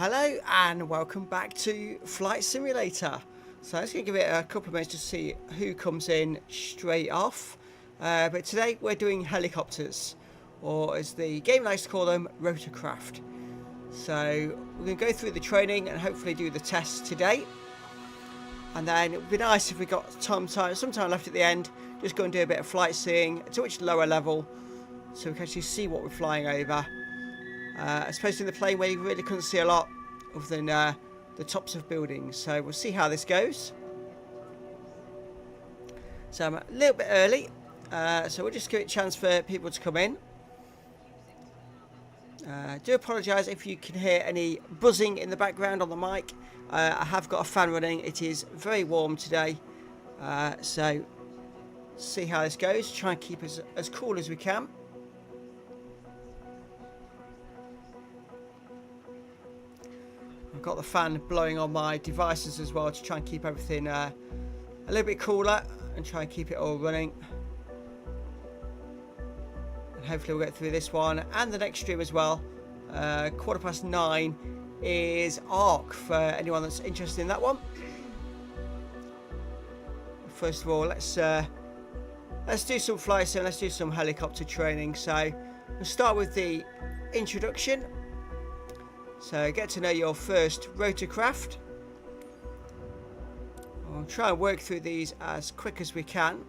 Hello and welcome back to Flight Simulator. So I'm just going to give it a couple of minutes to see who comes in straight off. But today we're doing helicopters, or as the game likes to call them, rotorcraft. So we're going to go through the training and hopefully do the tests today. And then it would be nice if we got some time left at the end, just go and do a bit of flight seeing to a much lower level so we can actually see what we're flying over. Especially in the plane where you really couldn't see a lot other than the tops of buildings. So we'll see how this goes. So I'm a little bit early, so we'll just give it a chance for people to come in. Do apologise if you can hear any buzzing in the background on the mic. I have got a fan running. It is very warm today, so see how this goes. Try and keep us as cool as we can. I've got the fan blowing on my devices as well to try and keep everything a little bit cooler and try and keep it all running. And hopefully we'll get through this one and the next stream as well. 9:15 is ARC for anyone that's interested in that one. First of all, let's do some flight sim, let's do some helicopter training. So we'll start with the introduction. So get to know your first rotorcraft. We'll try and work through these as quick as we can.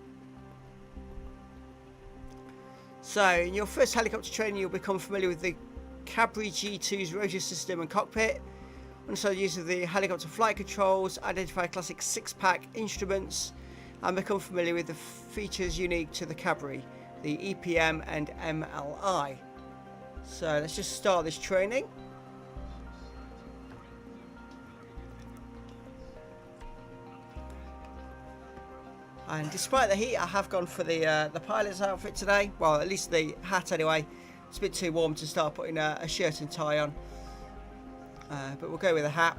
So in your first helicopter training, you'll become familiar with the Cabri G2's rotor system and cockpit. Understand the use of the helicopter flight controls, identify classic six-pack instruments, and become familiar with the features unique to the Cabri, the EPM and MLI. So let's just start this training. And despite the heat, I have gone for the pilot's outfit today. Well, at least the hat anyway. It's a bit too warm to start putting a shirt and tie on. But we'll go with a hat.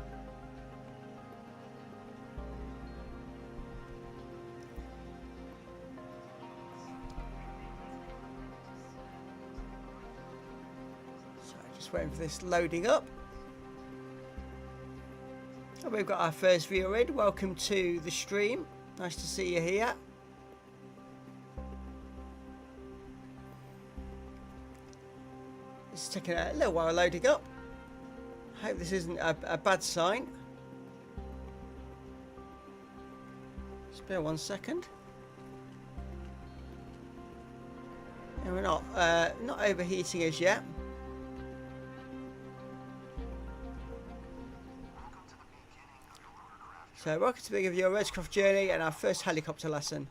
So just waiting for this loading up. And we've got our first viewer in. Welcome to the stream. Nice to see you here. It's taking a little while loading up. I hope this isn't a bad sign. Just bear 1 second. And we're not overheating as yet. So welcome to the beginning of your rotorcraft journey and our first helicopter lesson.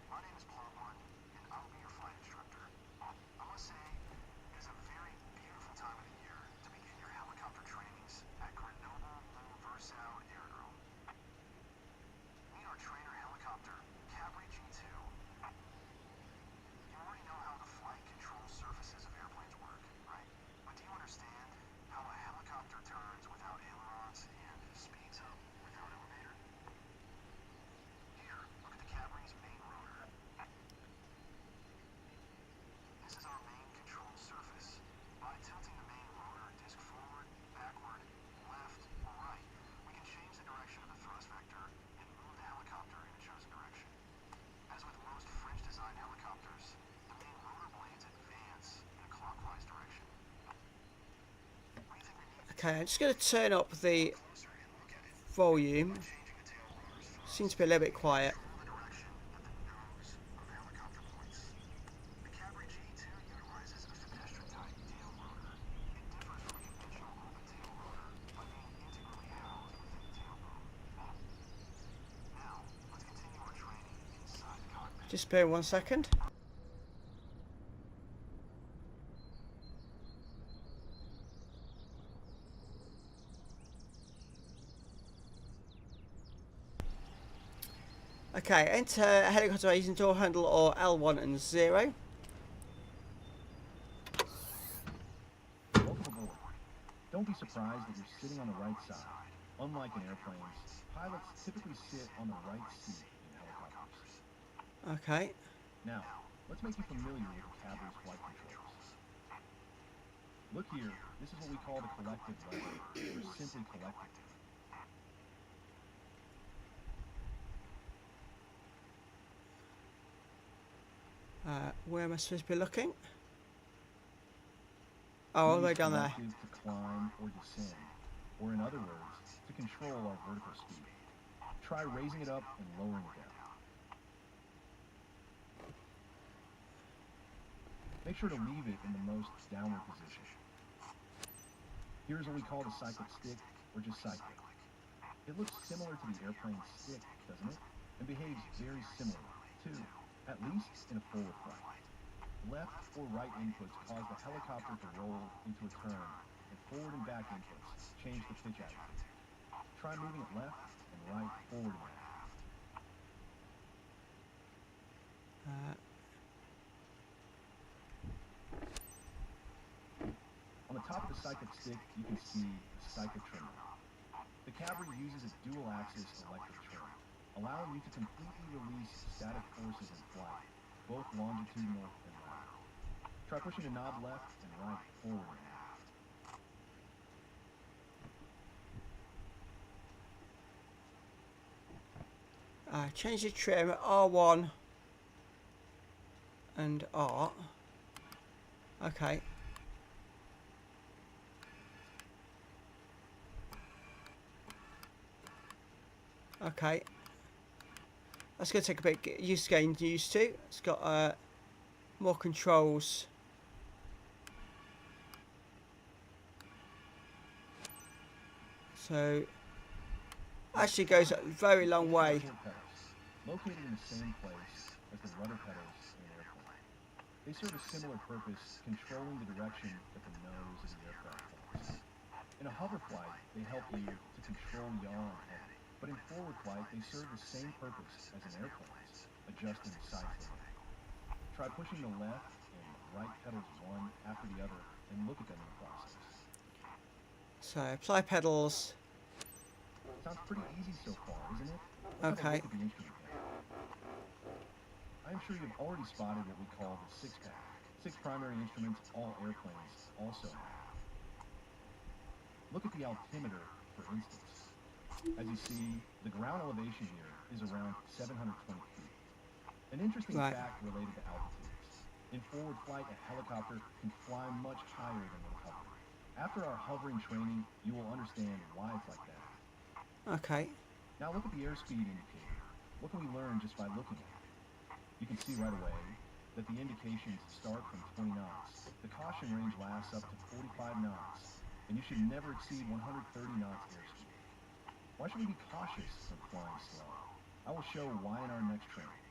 Okay, I'm just going to turn up the volume. Seems to be a little bit quiet. Just bear 1 second. Okay, enter helicopter using door handle or L1 and 0. Welcome aboard. Don't be surprised that you're sitting on the right side. Unlike in airplanes, pilots typically sit on the right seat in helicopters. Okay. Now, let's make you familiar with the Cabri's flight controls. Look here, this is what we call the collective lever, or simply collective. Where am I supposed to be looking? Oh, all the way down there. To climb or descend, or in other words, to control our vertical speed. Try raising it up and lowering it down. Make sure to leave it in the most downward position. Here's what we call the cyclic stick, or just cyclic. It looks similar to the airplane stick, doesn't it? And behaves very similarly, too, at least in a forward flight. Left or right inputs cause the helicopter to roll into a turn, and forward and back inputs change the pitch attitude. Try moving it left and right, forward and aft. On the top of the cyclic stick, you can see the cyclic trimmer. The cavalry uses a dual-axis electric trim, allowing you to completely release static forces in flight, both longitudinal and lateral. Try pushing the knob left and right, forward and aft. Change the trim, R1 and R. Okay. Okay. That's going to take a bit getting used to. It's got more controls. So, actually goes a very long way. Located in the same place as the rudder pedals in an airplane. They serve a similar purpose, controlling the direction that the nose of the aircraft follows. In a hover flight, they help you to control yaw and head. But in forward flight, they serve the same purpose as an airplane, adjusting sightseeing. Try pushing the left and right pedals one after the other and look at them in the process. So, apply pedals. Sounds pretty easy so far, isn't it? Okay. I'm sure you've already spotted what we call the six-pack. 6 primary instruments all airplanes also have. Look at the altimeter, for instance. As you see, the ground elevation here is around 720 feet. An interesting fact related to altitudes. In forward flight, a helicopter can fly much higher than when hovering. After our hovering training, you will understand why it's like that. Okay. Now look at the airspeed indicator. What can we learn just by looking at it? You can see right away that the indications start from 20 knots. The caution range lasts up to 45 knots, and you should never exceed 130 knots airspeed. Why should we be cautious when flying slow? I will show why in our next training.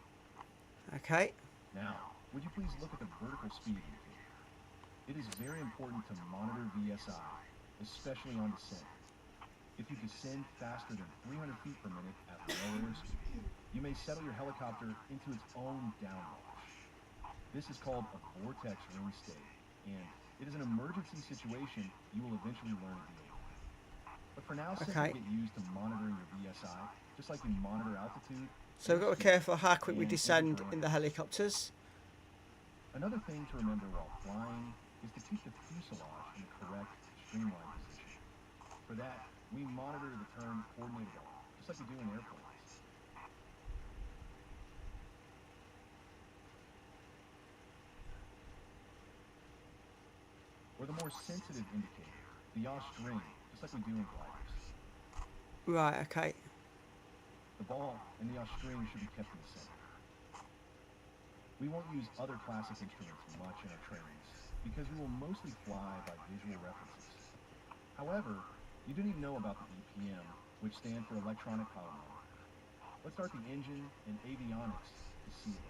Okay. Now, would you please look at the vertical speed indicator? It is very important to monitor VSI, especially on descent. If you descend faster than 300 feet per minute at low airspeed, you may settle your helicopter into its own downwash. This is called a vortex ring state, and it is an emergency situation you will eventually learn to deal with. But for now, simply get used to monitoring your VSI, just like you monitor altitude. So we've got to be careful how quick we descend in the helicopters. Another thing to remember while flying is to keep the fuselage in the correct streamline position. For that, we monitor the turn coordinated arm, just like we do in airplanes. Or the more sensitive indicator, the yaw string, just like we do in gliders. Right, okay. The ball and the yaw string should be kept in the center. We won't use other classic instruments much in our trainings, because we will mostly fly by visual references. However, you do need to know about the EPM, which stands for electronic power monitor. Let's start the engine and avionics to see it.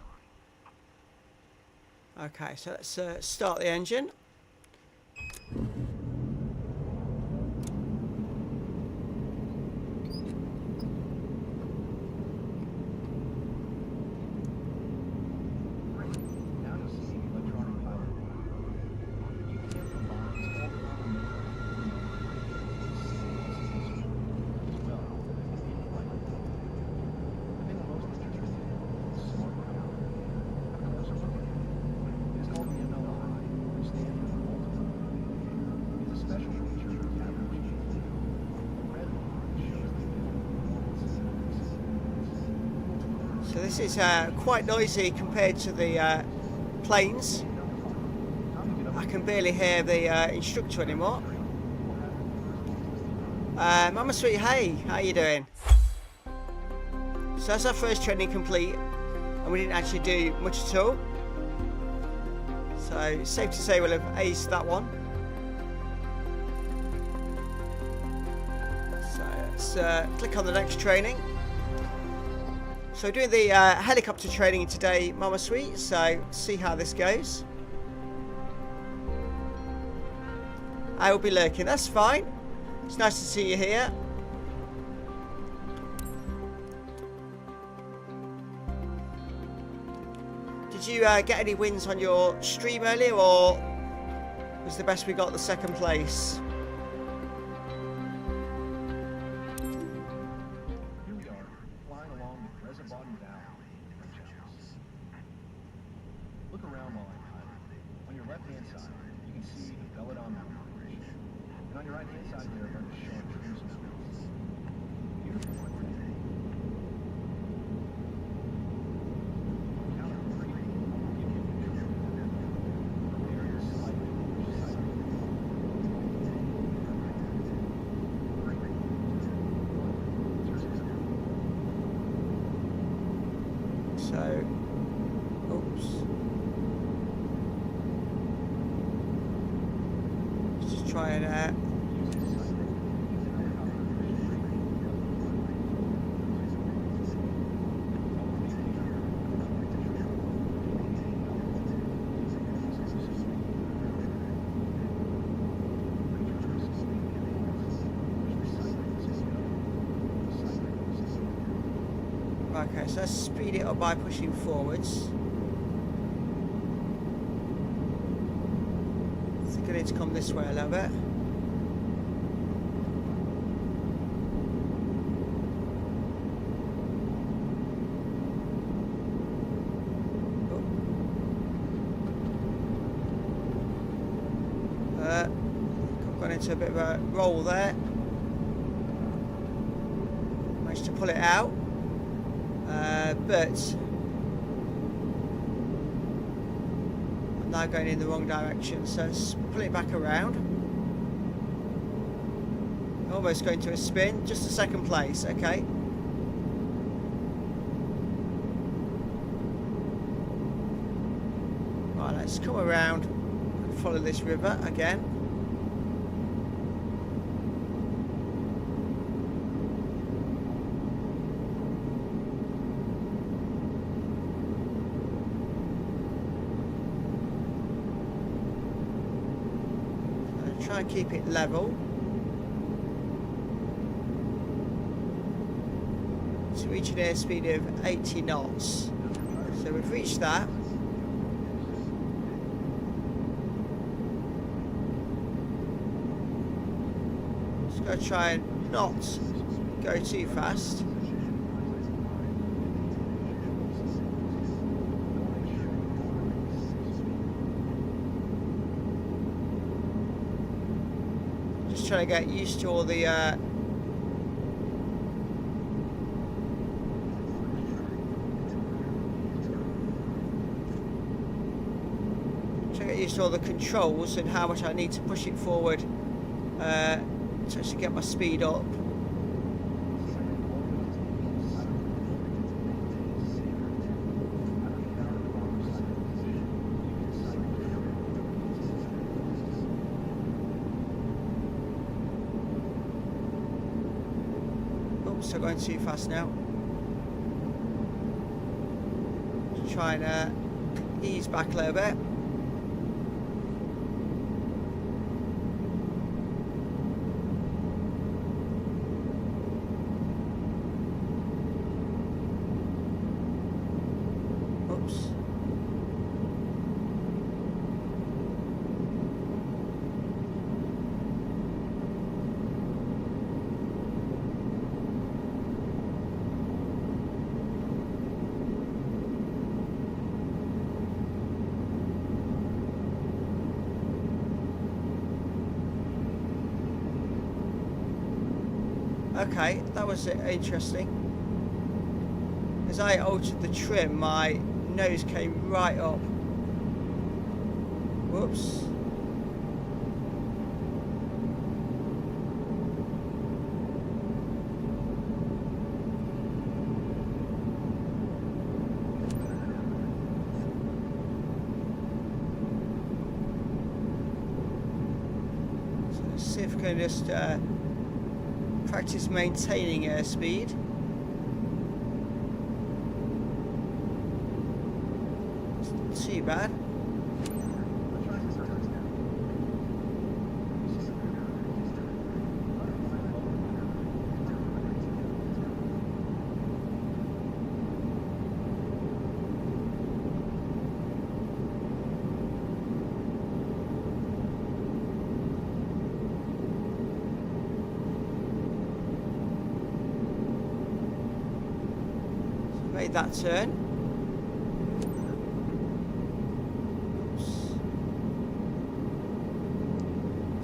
Okay, so let's start the engine. So this is quite noisy compared to the planes. I can barely hear the instructor anymore. Mama Sweet, hey, how you doing? So that's our first training complete, and we didn't actually do much at all. So it's safe to say we'll have aced that one. So let's click on the next training. So we're doing the helicopter training today, Mama Sweet, so see how this goes. I will be lurking, that's fine. It's nice to see you here. Did you get any wins on your stream earlier, or was the best we got the second place? Here we are, flying along the Reservoir Valley in French Alps. Look around while I pilot. On your left-hand side, you can see the Belladon Mountain Range. And on your right-hand side there are the Chartreuse Mountains. Beautiful. So, oops. Just try and okay, so let's speed it up by pushing forwards. I think I need to come this way a little bit. I've gone into a bit of a roll there. Managed to pull it out. But I'm now going in the wrong direction, so let's pull it back around. Almost going to a spin, just a second place, okay. Right, let's come around and follow this river again. Try and keep it level. To reach an airspeed of 80 knots. So we've reached that. Just gotta try and not go too fast. Trying to get used to all the controls and how much I need to push it forward to actually get my speed up. So going too fast now. Just trying to ease back a little bit. Oops. Okay, that was interesting. as I altered the trim, my nose came right up. Whoops. So let's see if we can just practice maintaining airspeed. It's not too bad. Made that turn. Oops.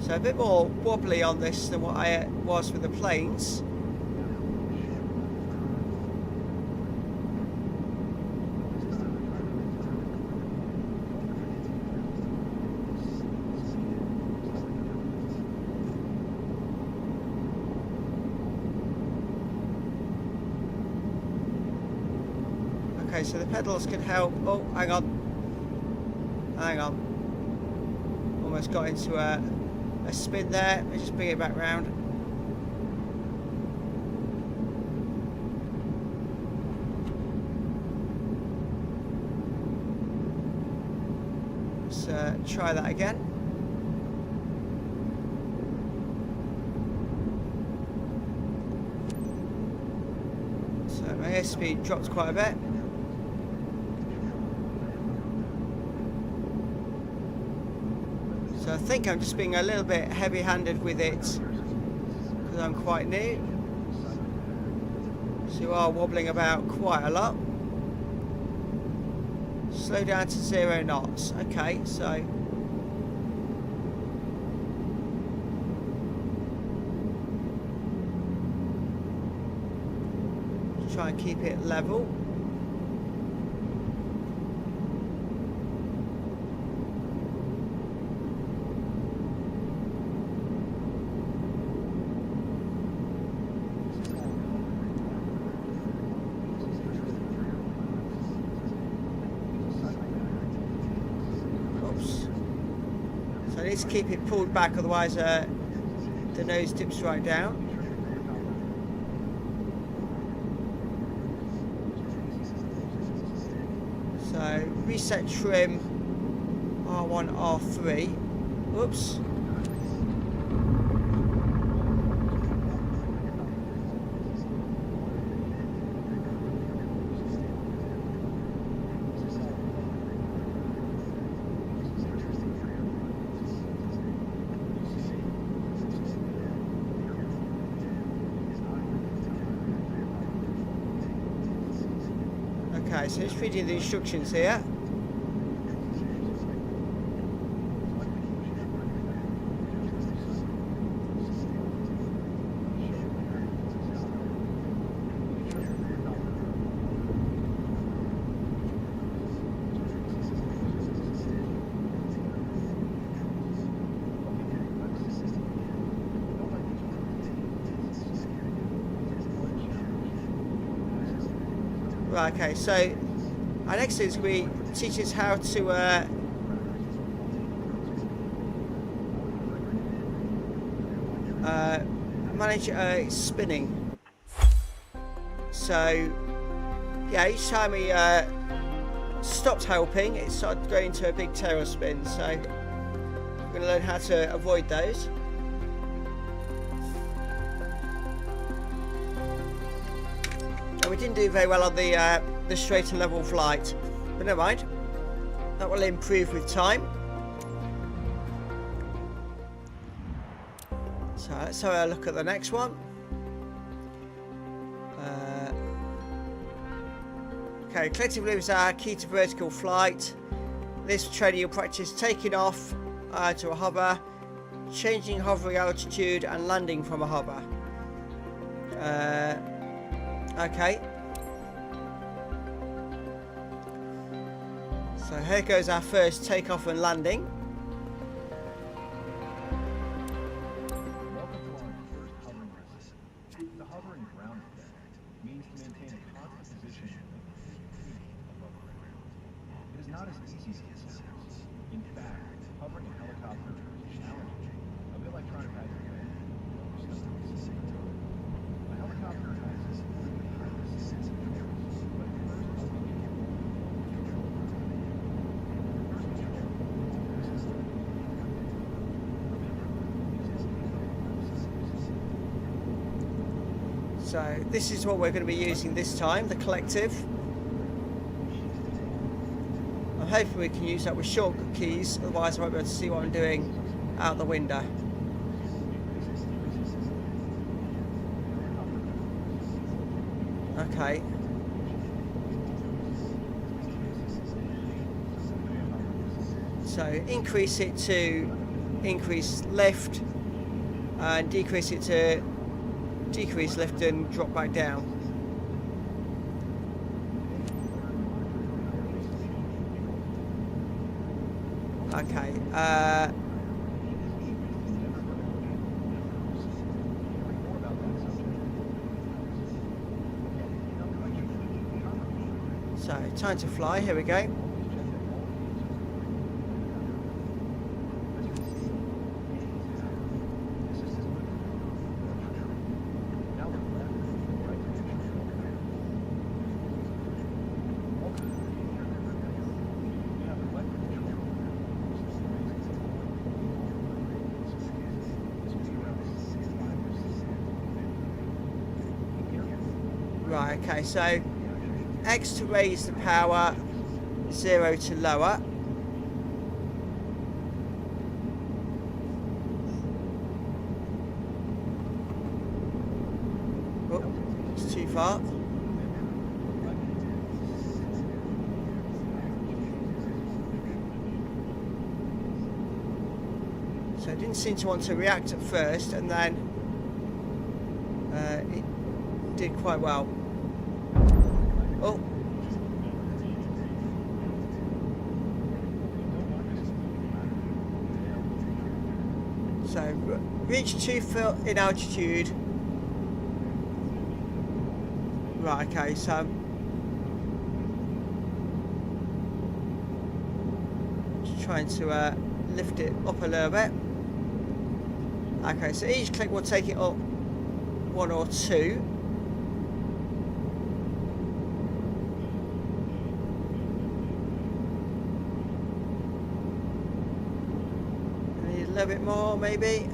So a bit more wobbly on this than what I was with the planes. Okay, so the pedals can help. Oh, hang on. Hang on. Almost got into a spin there. Let's just bring it back round. Let's try that again. So my airspeed dropped quite a bit. So I think I'm just being a little bit heavy-handed with it because I'm quite new. So you are wobbling about quite a lot. Slow down to 0 knots. Okay, so try and keep it level. So I need to keep it pulled back, otherwise the nose dips right down. So reset trim R1, R3. Whoops. Okay, so just reading the instructions here. Right, okay, so our next is we teach us how to manage spinning. So yeah, each time we stopped helping, it started going into a big tailspin. So we're going to learn how to avoid those. And we didn't do very well on the straight and level flight, but never mind. That will improve with time. So let's have a look at the next one. Okay, collective loops are key to vertical flight. This training you'll practice taking off to a hover, changing hovering altitude and landing from a hover. Okay. So here goes our first takeoff and landing. Welcome to our first hovering lesson. To hover in ground effect means to maintain a constant position of 50 feet above ground. It is not as easy as it sounds. In fact, hovering a helicopter is challenging, a bit like trying to pat your head or stomach. A helicopter has really highly sensitive controls, but first I'll give you So this is what we're going to be using this time, the collective. I'm hoping we can use that with shortcut keys, otherwise I won't be able to see what I'm doing out the window. Okay. So increase it to increase lift and decrease it to decrease lift and drop back down. Okay. So time to fly. Here we go. Right, okay, so X to raise the power, 0 to lower. Oh, it's too far. So it didn't seem to want to react at first, and then it did quite well. Oh. So reach 2 feet in altitude. Right, okay, so just trying to lift it up a little bit. Okay, so each click will take it up 1 or 2. Need a little bit more, maybe.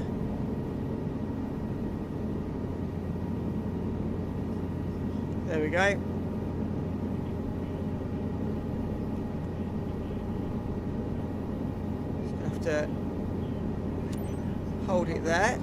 There we go. Just have to hold it there.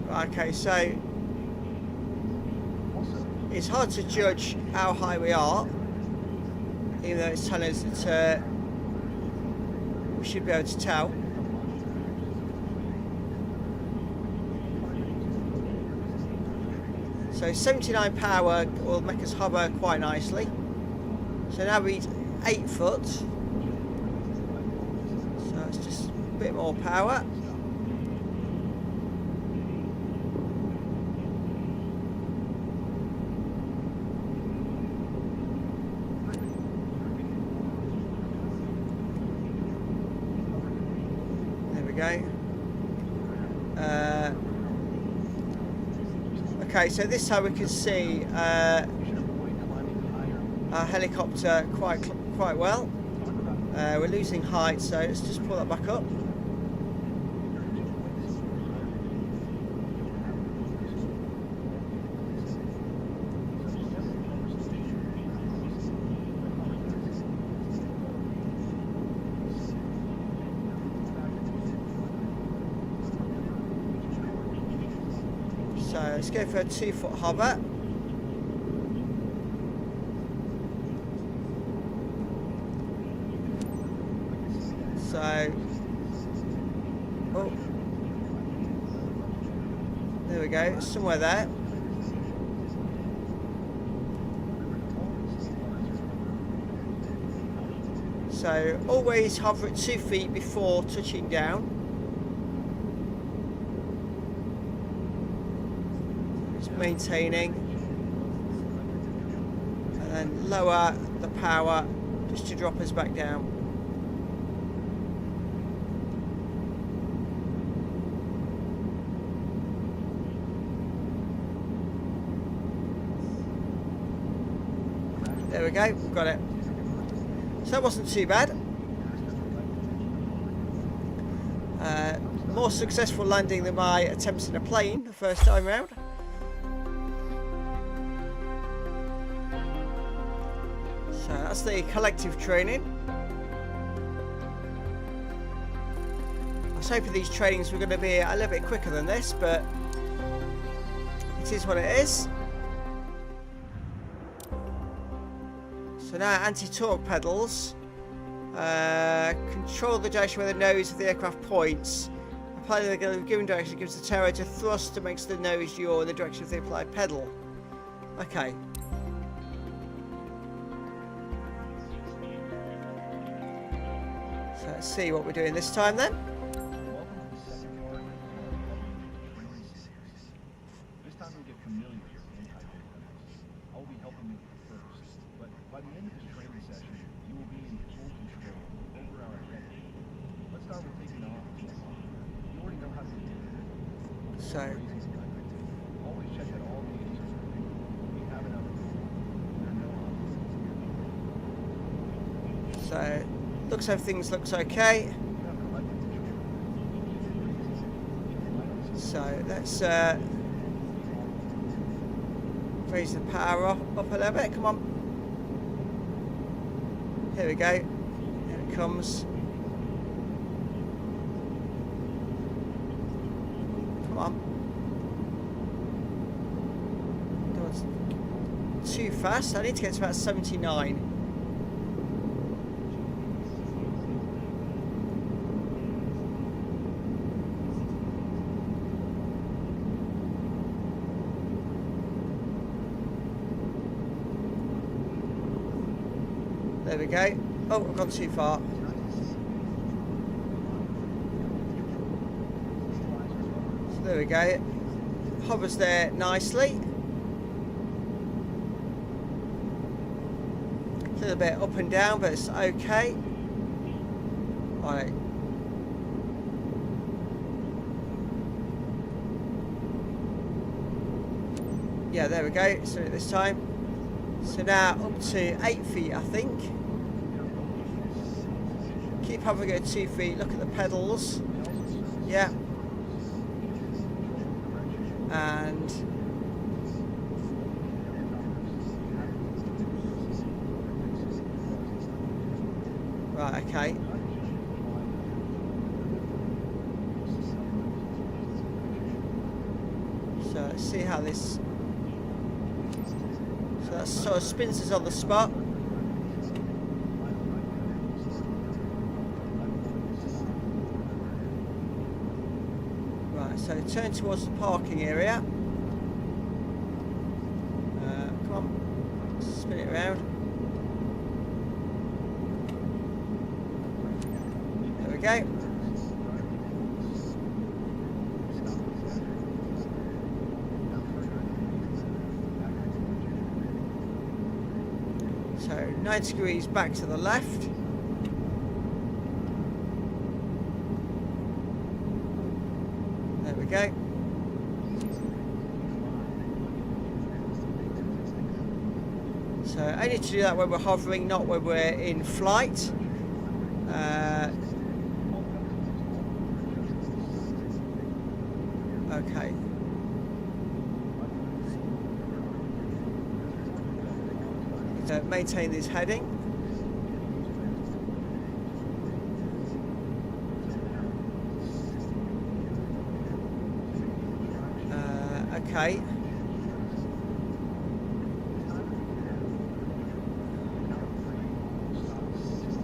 Okay, so it's hard to judge how high we are, even though it's telling us that we should be able to tell. So 79 power will make us hover quite nicely. So now we reach 8 foot. So it's just a bit more power. Go. Okay, so this time we can see our helicopter quite well. We're losing height, so let's just pull that back up. let's go for a 2-foot hover. So, oh, there we go, somewhere there. So always hover at 2 feet before touching down. Just maintaining, and then lower the power just to drop us back down. There we go, we've got it. So that wasn't too bad. More successful landing than my attempts in a plane the first time round. So that's the collective training. I was hoping these trainings were going to be a little bit quicker than this, but it is what it is. So now anti-torque pedals. Control the direction where the nose of the aircraft points. Apply the given direction gives the turret a thrust that makes the nose yaw in the direction of the applied pedal. Okay. So let's see what we're doing this time then. Welcome to the second part of our training series. This time you'll get familiar with anti-torque pedals. I will be helping you with the first, but by the end of this training session, you will be in full control over our heading. Let's start with taking off. You already know how to do it. So Always check that all gauges are working. We have enough fuel. There are no obstacles. So looks everything looks okay. So let's raise the power up a little bit. Come on. Here we go. Here it comes. Come on. Don't too fast. I need to get to about 79. There we go. Oh, I've gone too far. So there we go. Hovers there nicely. A little bit up and down, but it's okay. Alright. Yeah, there we go. So this time. So now up to 8 feet, I think. Keep hovering at 2 feet. Look at the pedals. Yeah. And right, okay. So let's see how this. So that sort of spins us on the spot. Right, so turn towards the parking area. Come on, spin it around. There we go. So 90 degrees back to the left. There we go. So only to do that when we're hovering, not when we're in flight. Okay. Maintain this heading. okay.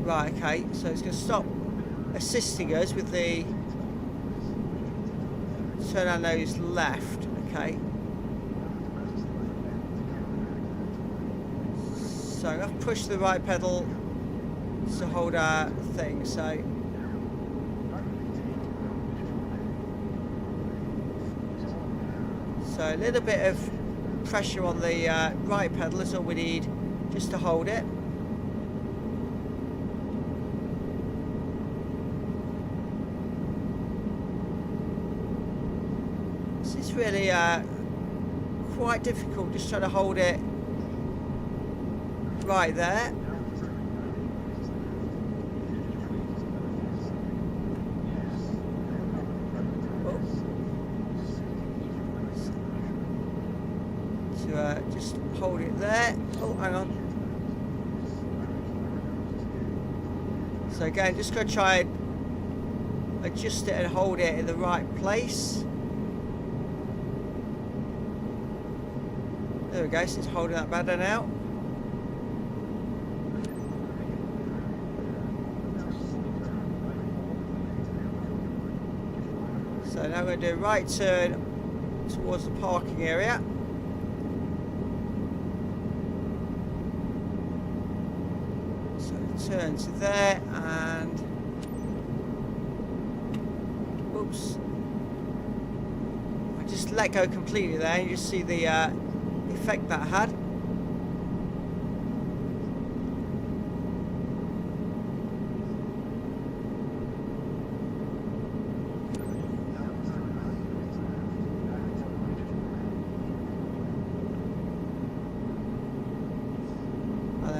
Right, okay, so it's going to stop assisting us with the turn our nose left, okay. So I'm going to push the right pedal to hold our thing, so a little bit of pressure on the right pedal is all we need just to hold it. This is really quite difficult, just trying to hold it right there. Just hold it there. Oh, hang on. So again, just going to try and adjust it and hold it in the right place. There we go, so it's holding that better now. So now we're going to do a right turn towards the parking area. Turn to there and oops, I just let go completely there and you just see the effect that had.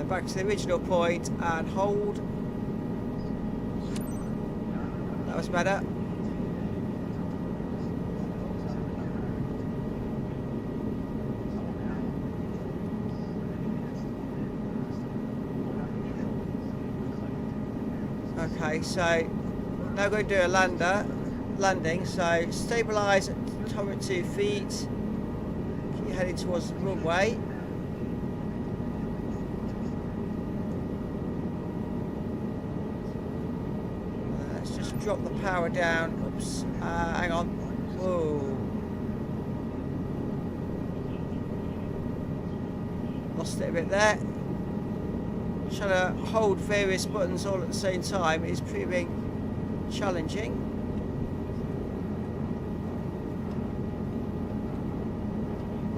Back to the original point and hold. That was better. Okay, so now we're going to do a landing. So stabilise at top at 2 feet. Keep heading towards the runway. Drop the power down. Oops. Hang on. Whoa. Lost it a bit there. Trying to hold various buttons all at the same time is proving challenging.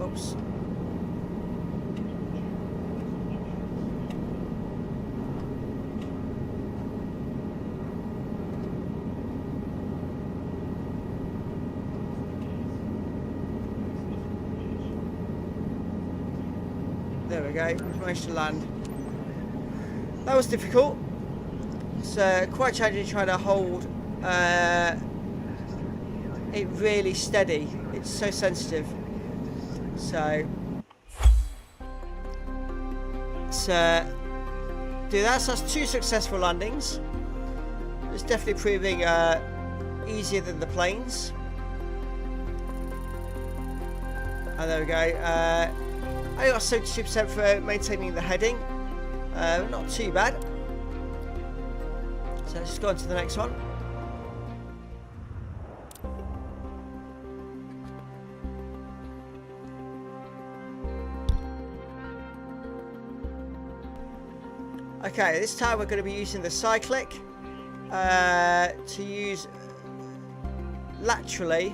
Oops. There we go, we've managed to land. That was difficult. It's quite challenging trying to hold it really steady. It's so sensitive. So let's do that. So that's 2 successful landings. It's definitely proving easier than the planes. And there we go. I got 72% for maintaining the heading. Not too bad. So let's just go on to the next one. Okay, this time we're going to be using the cyclic to use laterally.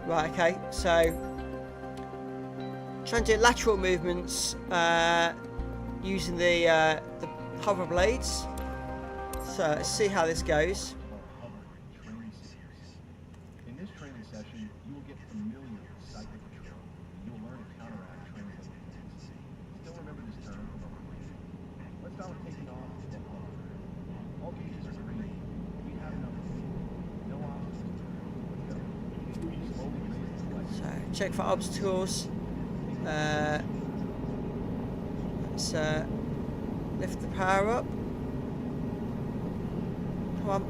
Right, okay, so trying to do lateral movements using the hover blades. So let's see how this goes. In this training session, you will get familiar with cyclic control. You will learn to counteract training limitations. Still remember this term from overrated. Let's start with taking off and lower. All gauges are green. We have enough room. No obstacles. Let's go. Slowly raise the flight. So check for obstacles. Let's lift the power up. Come on.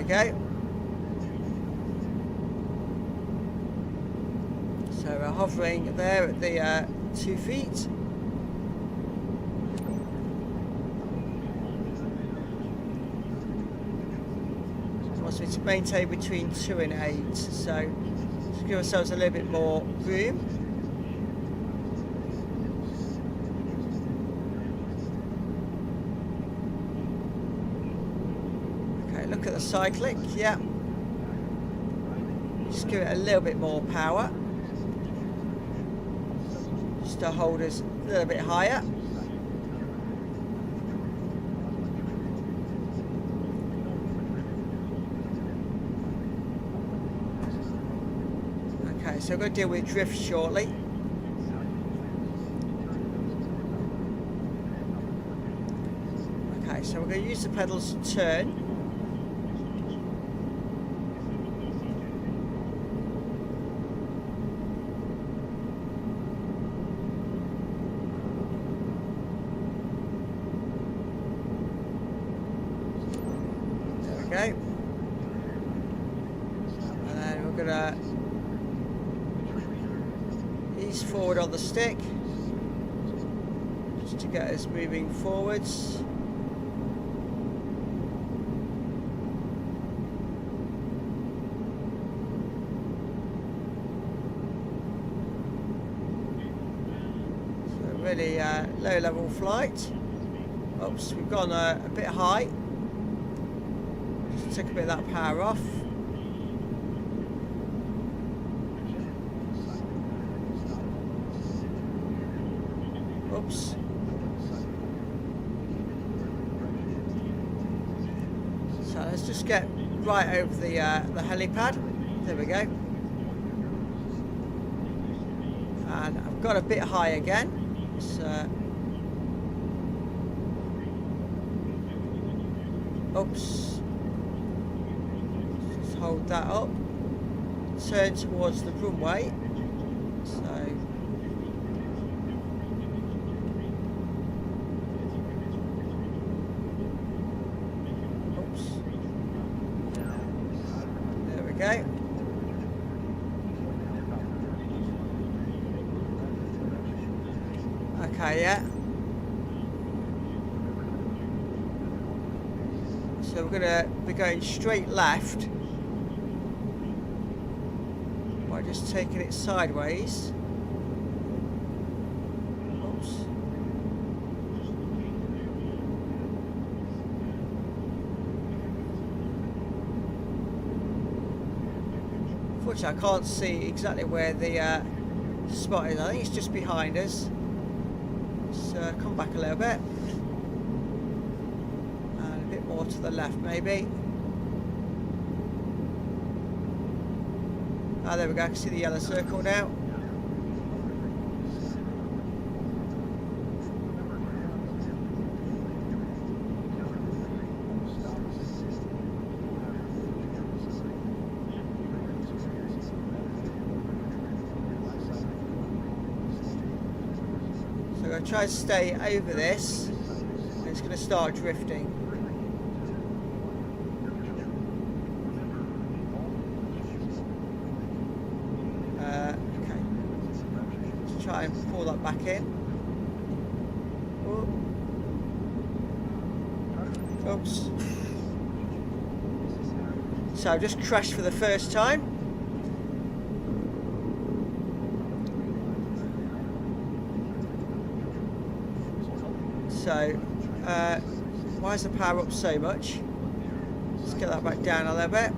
go. So we're hovering there at the 2 feet. Wants me to maintain between 2 and 8, so let's give ourselves a little bit more room. Okay, look at the cyclic, yeah. Just give it a little bit more power. Just to hold us a little bit higher. Okay, so we're going to deal with drift shortly. Okay, so we're going to use the pedals to turn. There we go. And then we're going to ease forward on the stick just to get us moving forwards. So really low level flight. Oops, we've gone a bit high. Just take a bit of that power off. Oops. So let's just get right over the helipad. There we go. And I've got a bit high again. So, oops. Just hold that up. Turn towards the runway. So. Okay. Okay, yeah. So we're going to be going straight left by just taking it sideways. Oops. Unfortunately, I can't see exactly where the spot is. I think it's just behind us. Let's come back a little bit. And a bit more to the left, maybe. Ah, there we go. I can see the yellow circle now. I'm going to try to stay over this, and it's going to start drifting. Okay, let's try and pull that back in. Oops. So I've just crashed for the first time. So, why is the power up so much? Let's get that back down a little bit.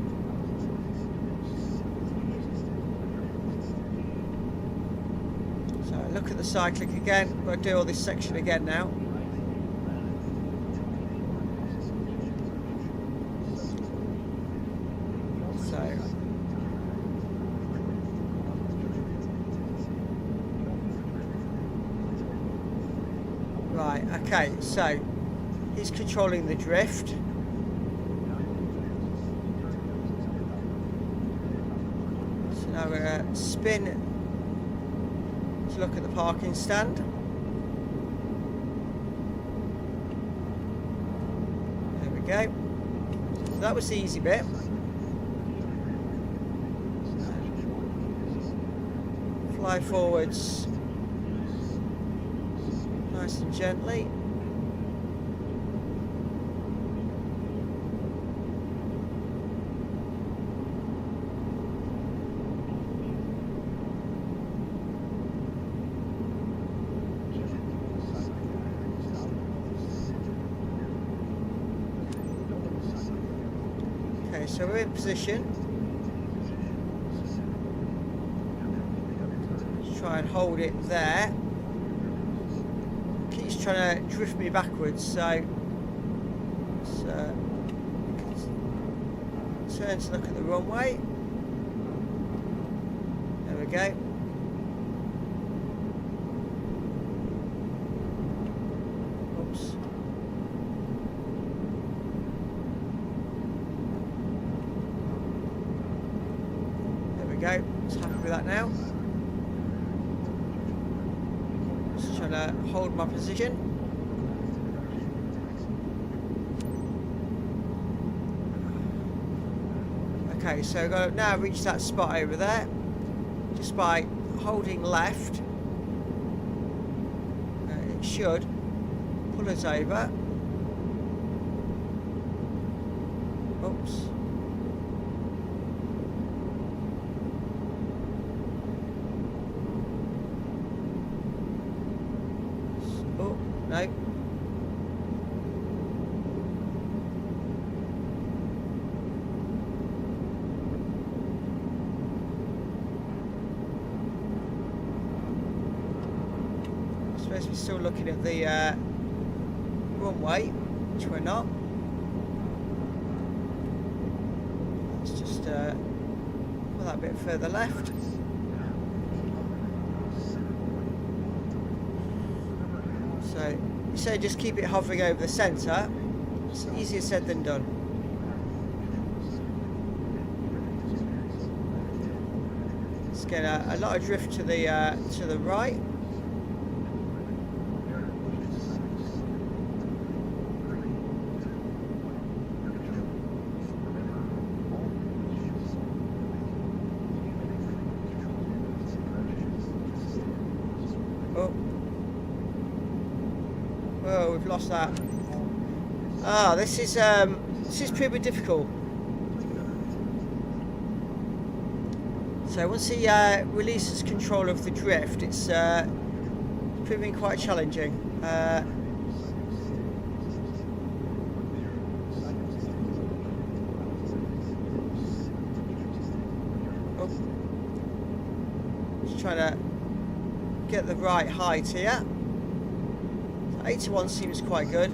So, look at the cyclic again. We've got to do all this section again now. So, right, okay, so he's controlling the drift. So now we're going to spin to look at the parking stand. There we go. So that was the easy bit. Fly forwards nice and gently. Okay, so we're in position. Let's try and hold it there. Keeps trying to drift me backwards, so turn to look at the runway. There we go. Oops. There we go. Just happy with that now. Just trying to hold my position. Okay, so I've got to now reach that spot over there just by holding left. It should pull us over. Oops. Oh, no. Supposed to be still looking at the runway, which we're not. Let's just pull that bit further left. So you say just keep it hovering over the centre. It's easier said than done. Let's get a lot of drift to the right. Oh, we've lost that. Ah, this is pretty difficult. So once he releases control of the drift, it's proving quite challenging. Just trying to get the right height here. 81 seems quite good.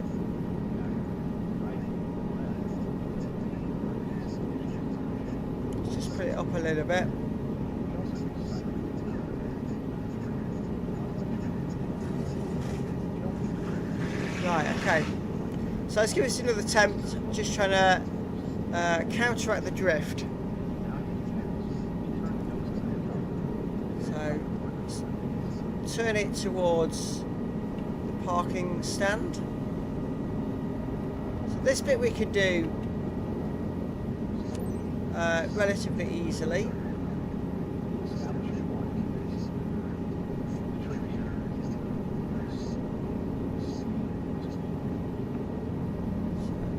Let's just put it up a little bit. Right, okay. So let's give this another attempt. Just trying to counteract the drift. So turn it towards parking stand. So this bit we could do relatively easily. So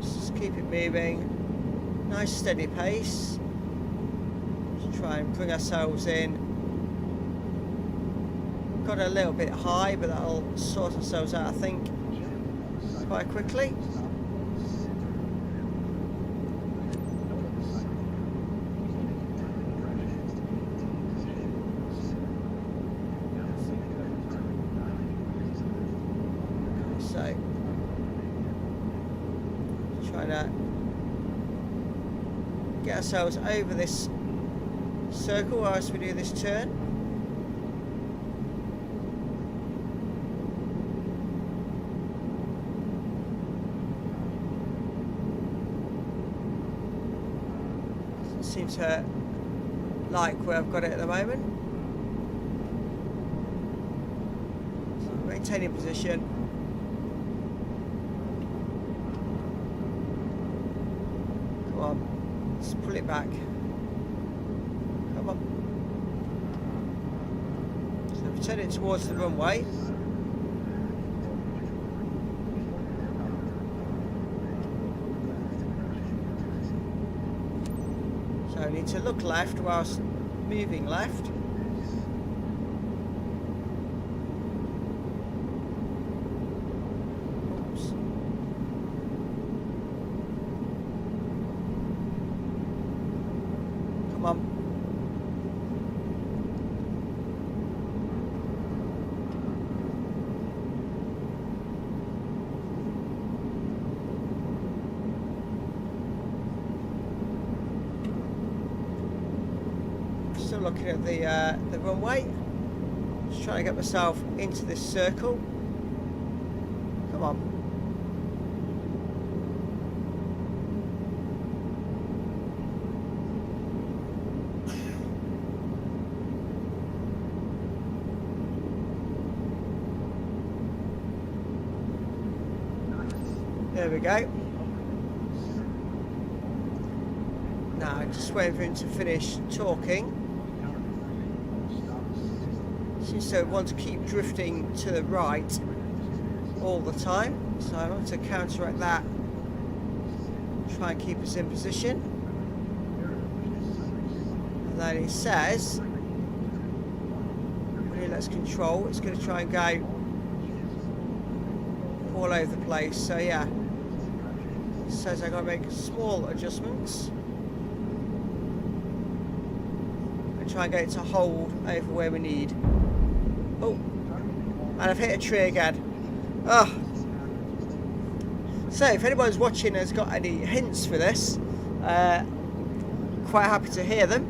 just keep it moving, nice steady pace. Just try and bring ourselves in. Got a little bit high, but that'll sort ourselves out, I think, quite quickly. So, trying to get ourselves over this circle whilst we do this turn. Seems to like where I've got it at the moment. So maintaining position. Come on. Let's pull it back. Come on. So we're turning towards the runway. So we need to look left whilst moving left. Oops. Come on. Still looking at the runway. Just trying to get myself into this circle. Come on. There we go. Now just waiting for him to finish talking. Seems to want to keep drifting to the right all the time, so I want to counteract that. Try and keep us in position. And then he says, when he lets control, it's going to try and go all over the place. So yeah, it says I've got to make small adjustments and try and get it to hold over where we need. Oh, and I've hit a tree again. Oh. So if anyone's watching has got any hints for this, quite happy to hear them.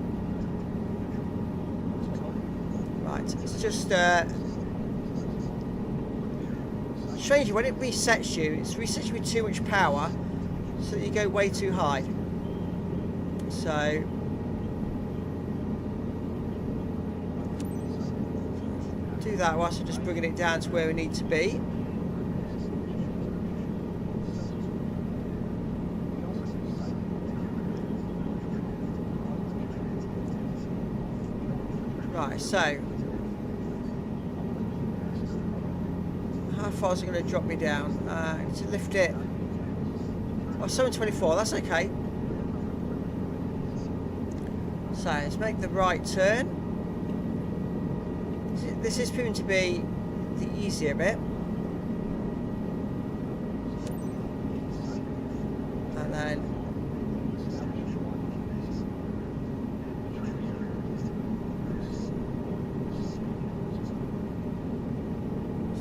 Right, it's just strangely when it resets you, it resets you with too much power, so you go way too high. So do that whilst we're just bringing it down to where we need to be. Right, so how far is it going to drop me down? I need to lift it. Oh, 724, that's okay. So let's make the right turn. This is proving to be the easier bit. And then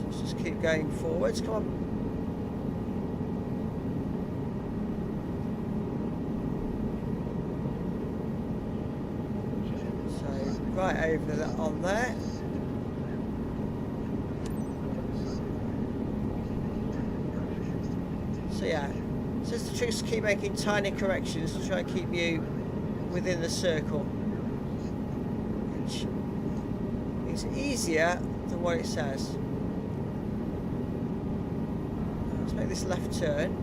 let's just keep going forwards. Come on. So right over on there. So yeah, so it's the trick is to keep making tiny corrections to try and keep you within the circle, which is easier than what it says. Let's make this left turn.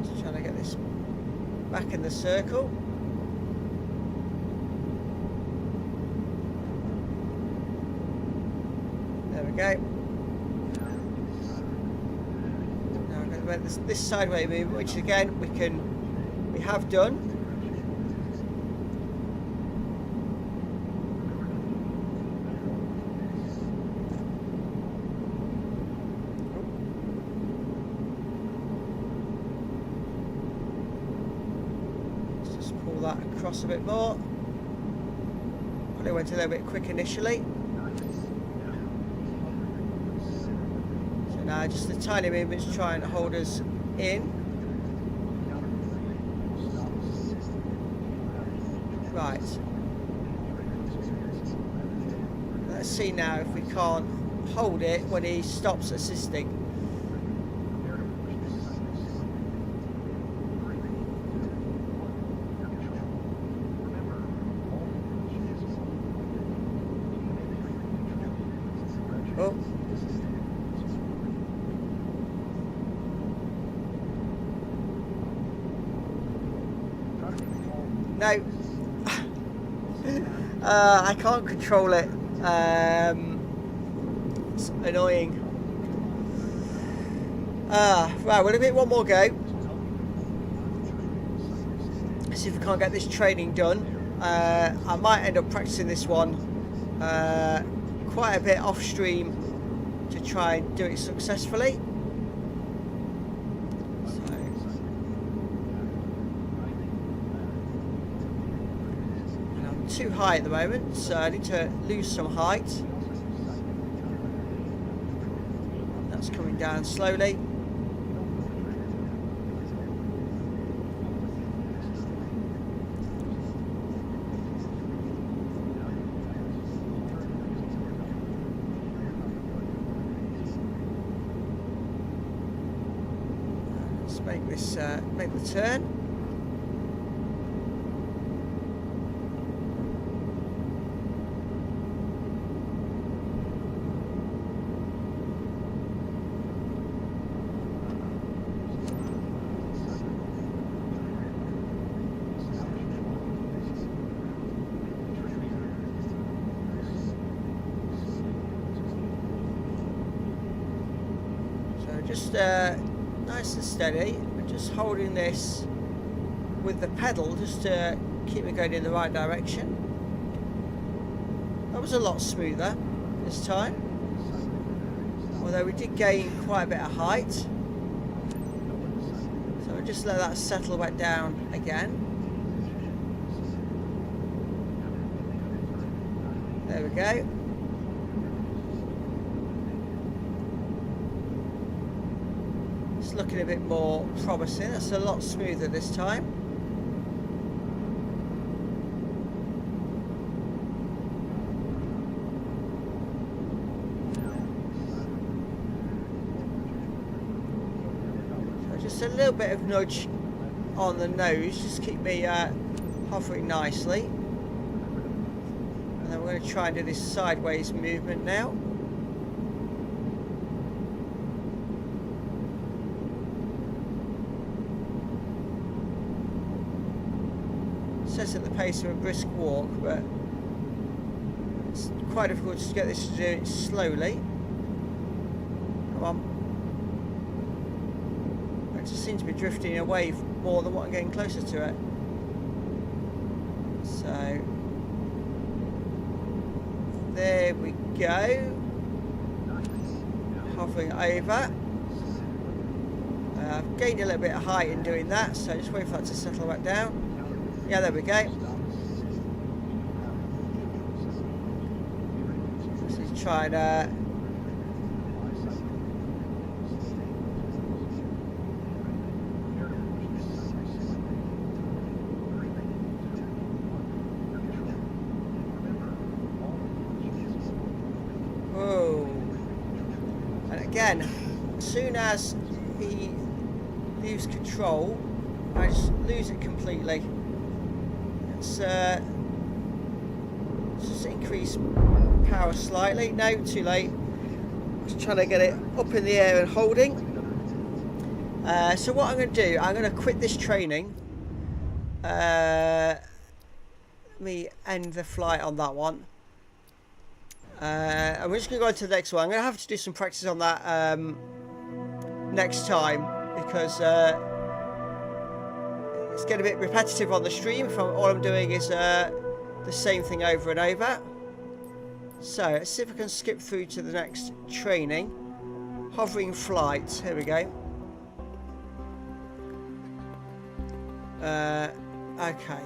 Just trying to get this back in the circle. Okay. Now I'm going to make this sideway movement, which again we have done. Let's just pull that across a bit more. Probably went a little bit quick initially. Now just the tiny movements trying to hold us in. Right. Let's see now if we can't hold it when he stops assisting. No. I can't control it. It's annoying. Right, we'll give it one more go. See if we can't get this training done. I might end up practicing this one quite a bit off stream to try and do it successfully. Too high at the moment, so I need to lose some height. That's coming down slowly. Let's make this make the turn. Just nice and steady, and just holding this with the pedal just to keep me going in the right direction. That was a lot smoother this time, although we did gain quite a bit of height. So we'll just let that settle back down again. There we go. Looking a bit more promising. That's a lot smoother this time. So just a little bit of nudge on the nose, just keep me hovering nicely. And then we're going to try and do this sideways movement now. Says at the pace of a brisk walk, but it's quite difficult to get this to do it slowly. Come on. I just seem to be drifting away more than what I'm getting closer to it. So there we go. Hovering over. I've gained a little bit of height in doing that, so just wait for that to settle back down. Yeah, there we go. Just trying to and again, as soon as he leaves control, I just lose it completely. Let's just increase power slightly. No, too late. Just trying to get it up in the air and holding. So what I'm going to do, I'm going to quit this training. Let me end the flight on that one. And we're just going to go on to the next one. I'm going to have to do some practice on that next time, because it's getting a bit repetitive on the stream if all I'm doing is the same thing over and over. So let's see if I can skip through to the next training. Hovering flight. Here we go. Okay.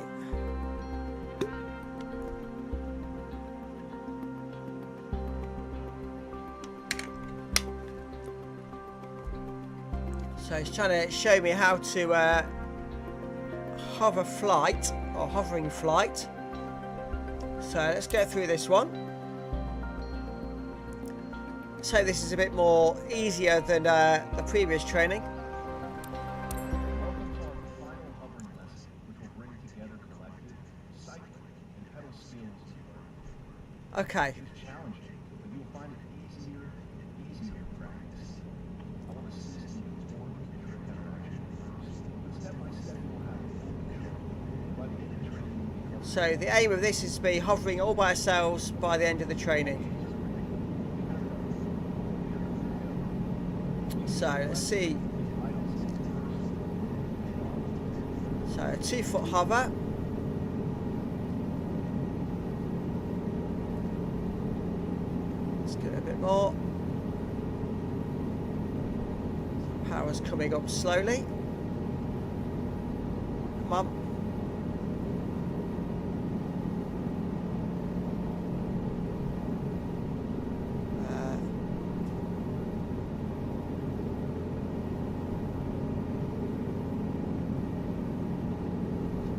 So it's trying to show me how to hover flight, or hovering flight. So let's go through this one. So this is a bit more easier than the previous training. Welcome to our final hovering lesson, which will bring together collective cycling and pedal skills you learn. Okay. It is challenging, but you will find it easier and easier in practice. I want to assist you toward the trick interaction first, but step by step you will have full control. By the end of the training, So the aim of this is to be hovering all by ourselves by the end of the training. So let's see. So a 2-foot hover. Let's get a bit more. Power's coming up slowly. Come on.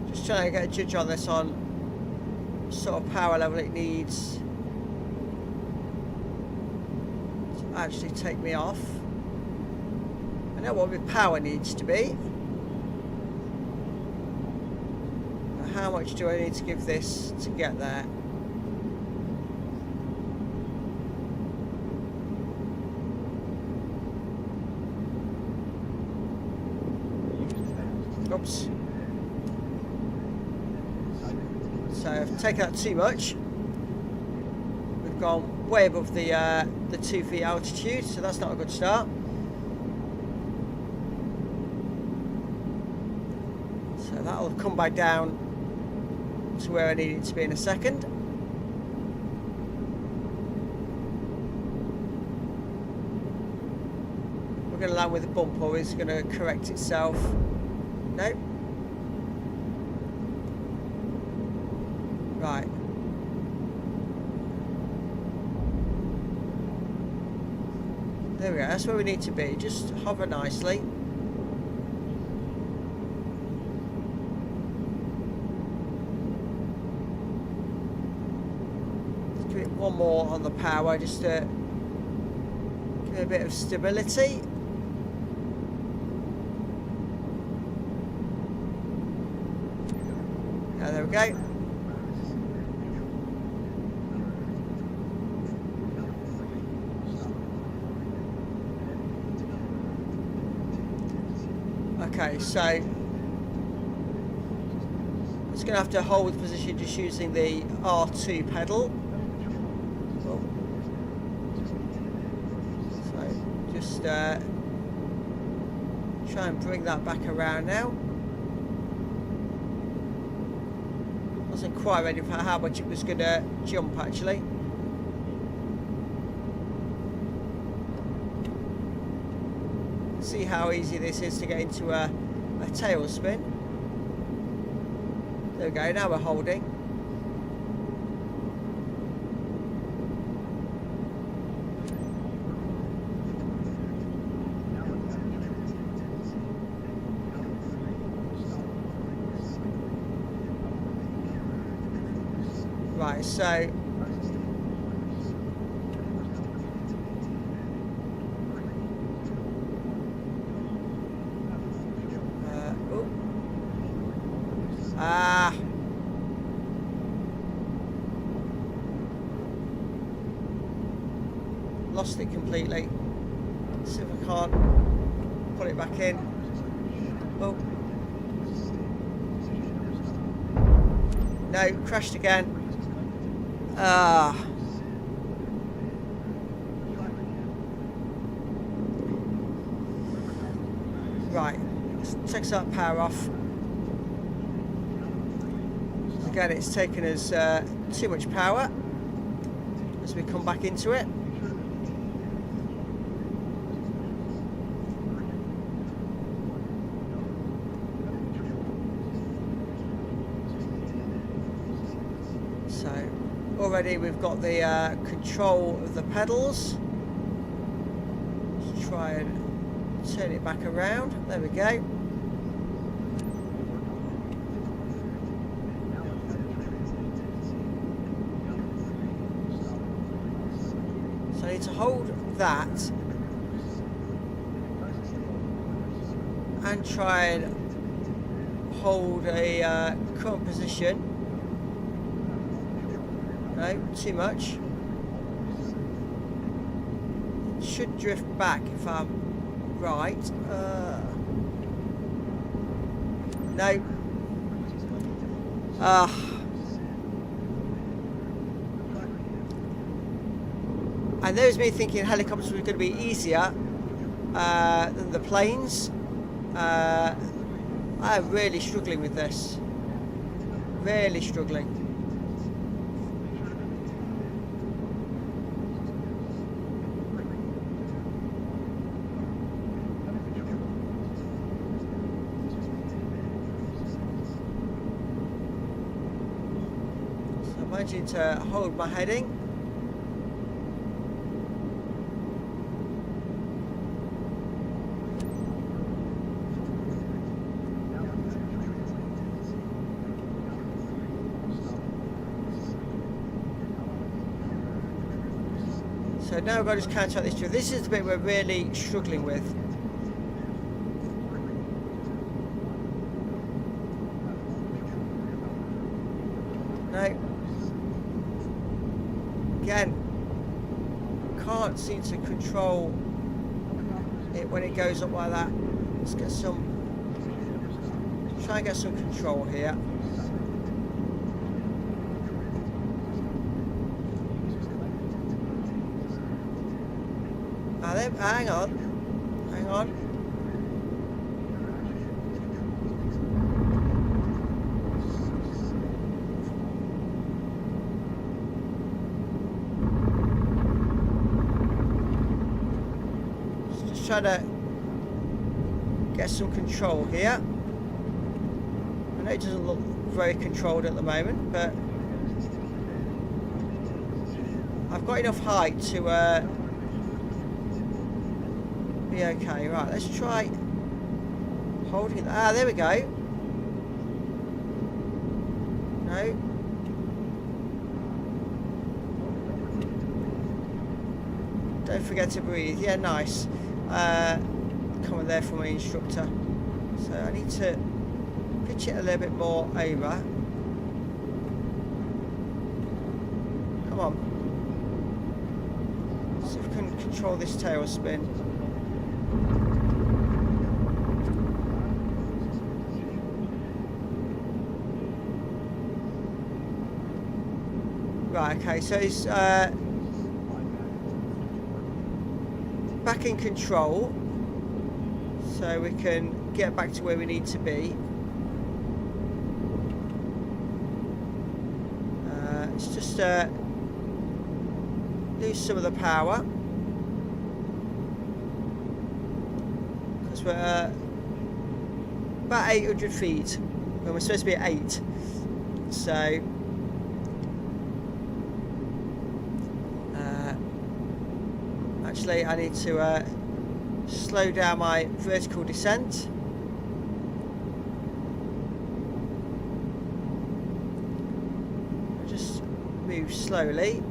Just trying to get a judge on this on sort of power level it needs to actually take me off. I know what my power needs to be. But how much do I need to give this to get there? Oops. So I've taken that too much. We've gone way above the 2 feet altitude, so that's not a good start. So that'll come back down to where I need it to be in a second. We're going to land with a bump, or is it going to correct itself? Nope. Right. There we go, that's where we need to be. Just hover nicely. Let's give it one more on the power, just to give it a bit of stability. Yeah, there we go. Okay, so it's going to have to hold the position just using the R2 pedal. Oh. So just try and bring that back around now. Wasn't quite ready for how much it was going to jump actually. See how easy this is to get into a tailspin. There we go, now we're holding. Right, so lost it completely. See if I can't put it back in. Oh. No, crashed again. Right, let's take that power off. Again, it's taken us too much power as we come back into it. So already we've got the control of the pedals. Let's try and turn it back around. There we go. So I need to hold that and try and hold a current position. No, too much. It should drift back if I'm right. No. And there was me thinking helicopters were going to be easier than the planes. I'm really struggling with this. Really struggling. So I'm managing to hold my heading. So now I've got to just counteract this. This is the bit we're really struggling with. No. Again, can't seem to control it when it goes up like that. Let's get some. Try and get some control here. Hang on. Hang on. Just try to get some control here. I know it doesn't look very controlled at the moment, but I've got enough height to be okay. Right, let's try holding. There we go. No. Don't forget to breathe. Yeah, nice. Comment there from my instructor. So I need to pitch it a little bit more over. Come on. See if we can control this tail spin. Right, okay, so it's back in control, so we can get back to where we need to be. Let's just lose some of the power, because we're about 800 feet when we're supposed to be at 8. So actually I need to slow down my vertical descent. Just move slowly.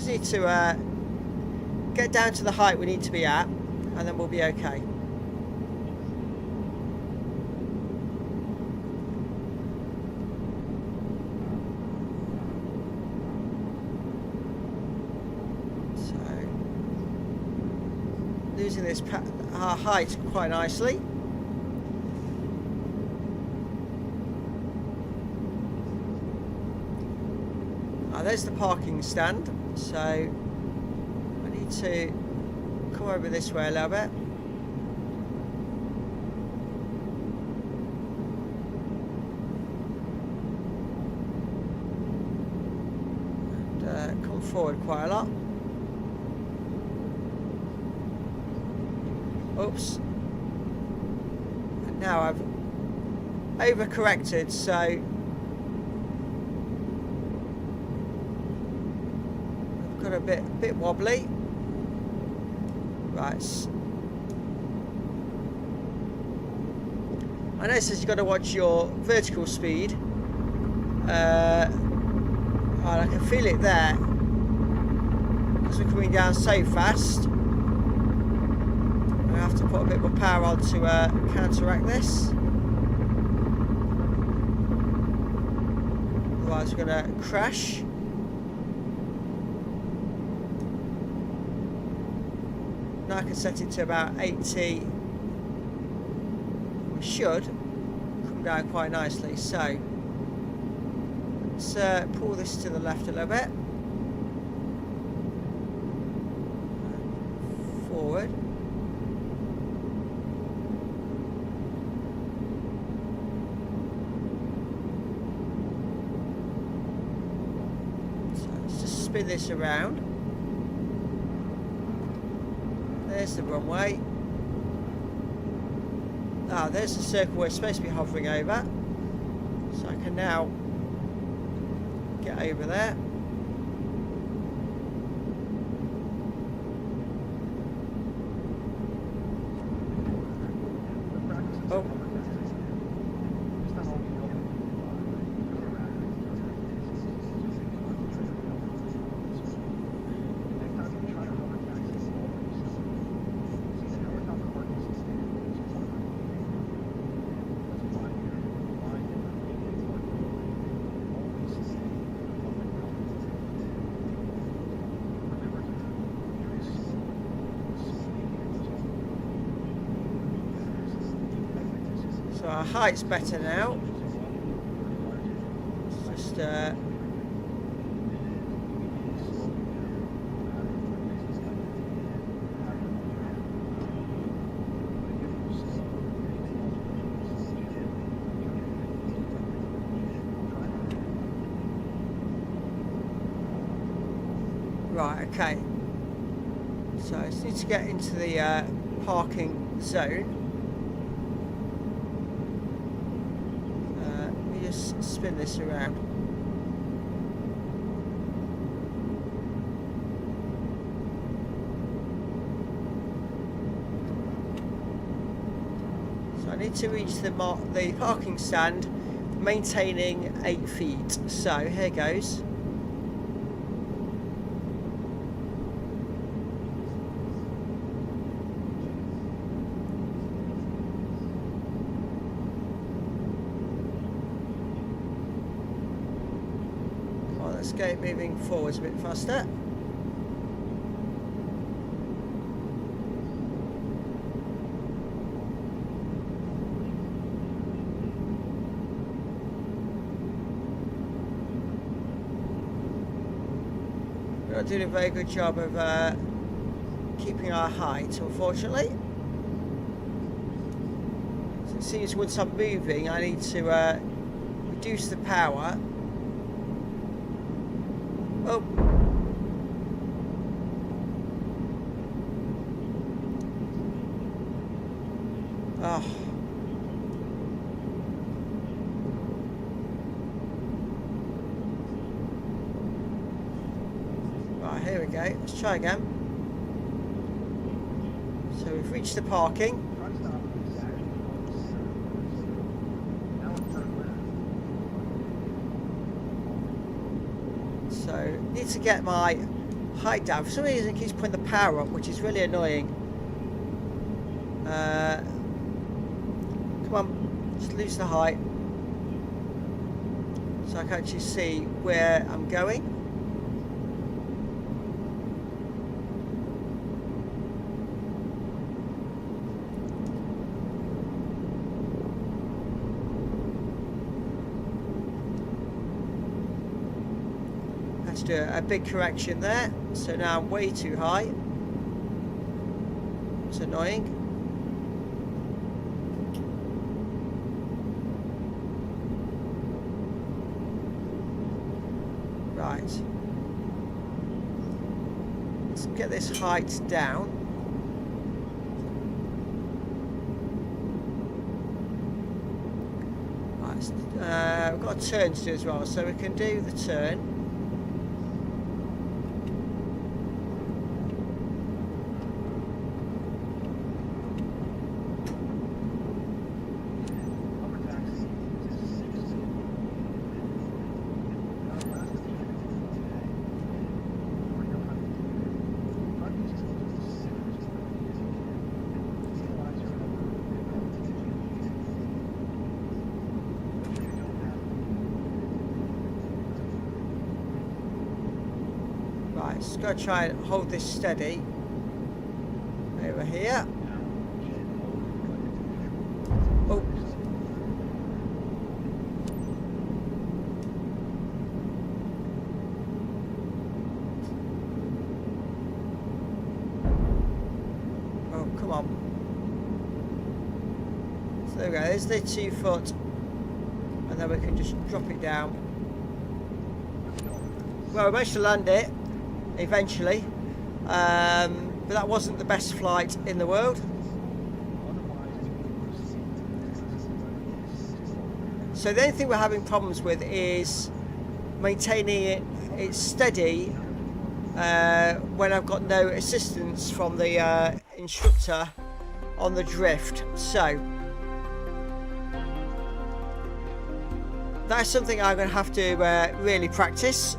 Need to get down to the height we need to be at, and then we'll be okay. So losing this height quite nicely. There's the parking stand, so I need to come over this way a little bit. And come forward quite a lot. Oops. And now I've overcorrected, so got a bit wobbly. Right. I know it says you've got to watch your vertical speed. And I can feel it there. because we're coming down so fast, I have to put a bit more power on to counteract this. Otherwise we're going to crash. Now I can set it to about 80. We should come down quite nicely. So let's pull this to the left a little bit. Forward. So let's just spin this around. There's the runway. Ah, there's the circle we're supposed to be hovering over. So I can now get over there. Oh. So our height's better now. It's just right, okay. So I just need to get into the parking zone. Just spin this around. So I need to reach the parking stand, maintaining 8 feet. So here goes. Let's get moving forwards a bit faster. We're not doing a very good job of keeping our height, unfortunately. So it seems once I'm moving, I need to reduce the power. Oh. Oh. Right, here we go. Let's try again. So we've reached the parking. So need to get my height down. For some reason it keeps putting the power up, which is really annoying. Come on, just lose the height so I can actually see where I'm going. To do a big correction there, so now I'm way too high. It's annoying. Right, let's get this height down. Right, we've got a turn to do as well, so we can do the turn. Just got to try and hold this steady. Over here. Oh. Oh, come on. So there we go. There's the 2 foot. And then we can just drop it down. Well, we managed to land it eventually. But that wasn't the best flight in the world. So the only thing we're having problems with is maintaining it steady when I've got no assistance from the instructor on the drift. So that's something I'm going to have to really practice.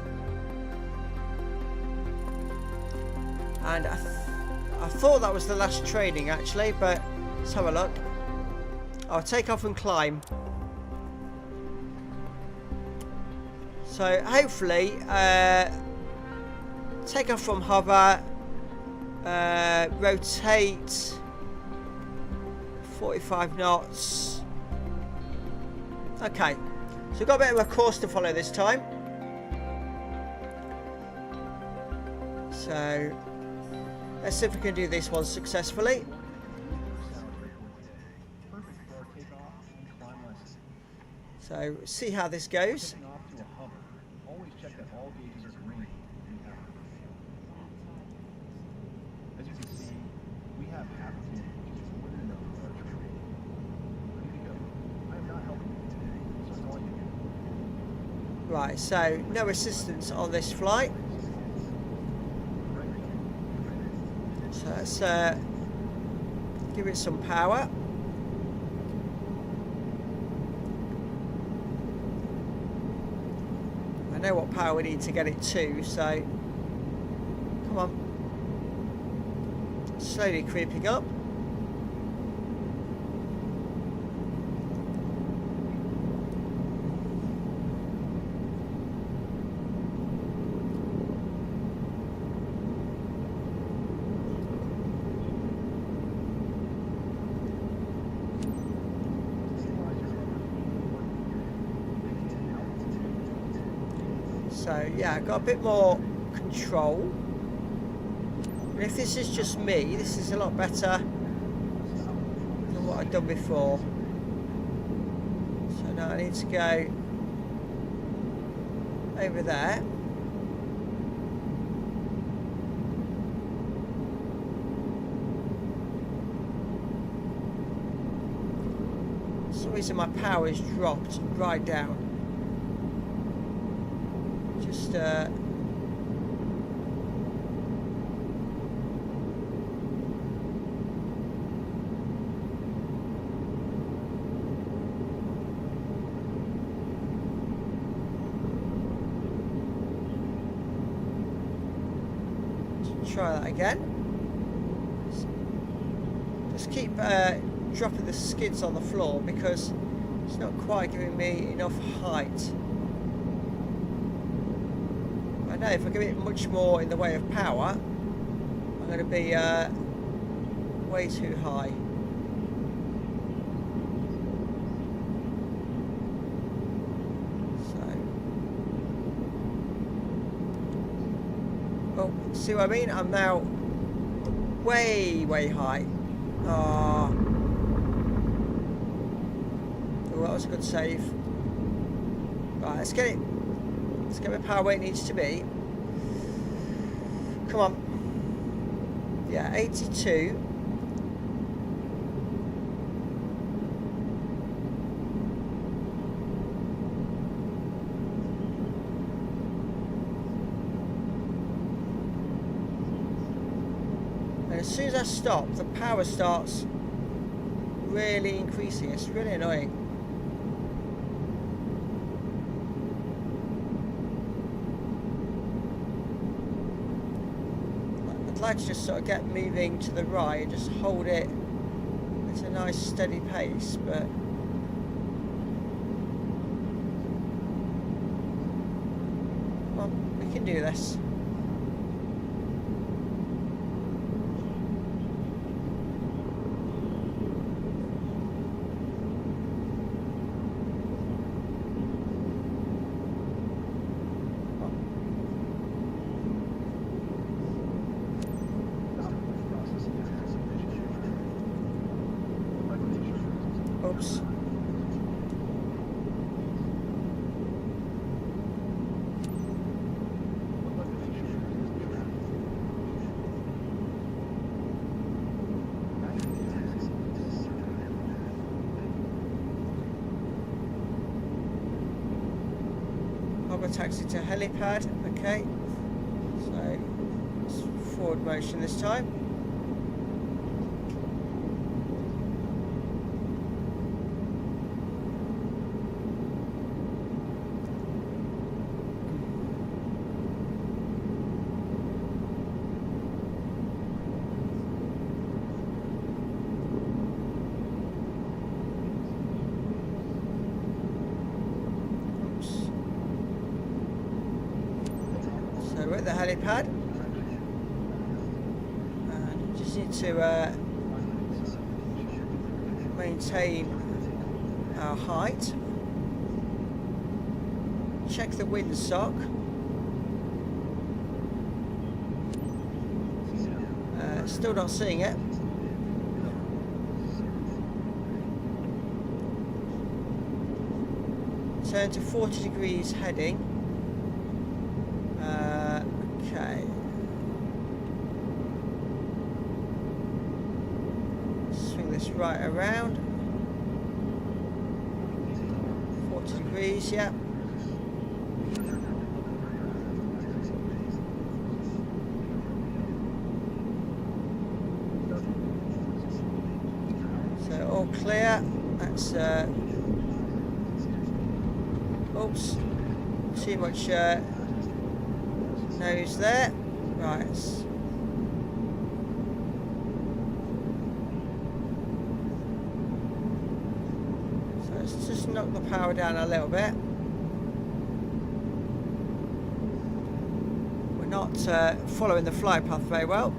And I thought that was the last training actually, but let's have a look. I'll take off and climb. So hopefully take off from hover, rotate 45 knots. Okay, so we've got a bit of a course to follow this time. So let's see if we can do this one successfully. So see how this goes. Always check that all gauges are green. As you can see, we have half a minute, which is more than enough for our training. Ready to go. I am not helping you today, so it's all you. Right, so no assistance on this flight. So let's give it some power. I know what power we need to get it to, so come on. Slowly creeping up. So yeah, I've got a bit more control. And if this is just me, this is a lot better than what I've done before. So now I need to go over there. For some reason my power has dropped right down. Just try that again. Just keep dropping the skids on the floor because it's not quite giving me enough height. I know if I give it much more in the way of power, I'm going to be way too high. Oh, see what I mean? I'm now way high. Oh, that was a good save. Right, let's get it. Let's get my power where it needs to be. Come on. Yeah, 82. As soon as I stop, the power starts really increasing. It's really annoying. I'd like to just sort of get moving to the right and just hold it at a nice steady pace, but well, we can do this. toggle taxi to helipad. Okay, so it's forward motion this time. So we're at the helipad, and you just need to maintain our height. Check the windsock. Still not seeing it. Turn to 40 degrees heading. Okay. Swing this right around. 40 degrees, yeah. So all clear. That's oops, too much nose there. Right. So let's just knock the power down a little bit. We're not following the flight path very well.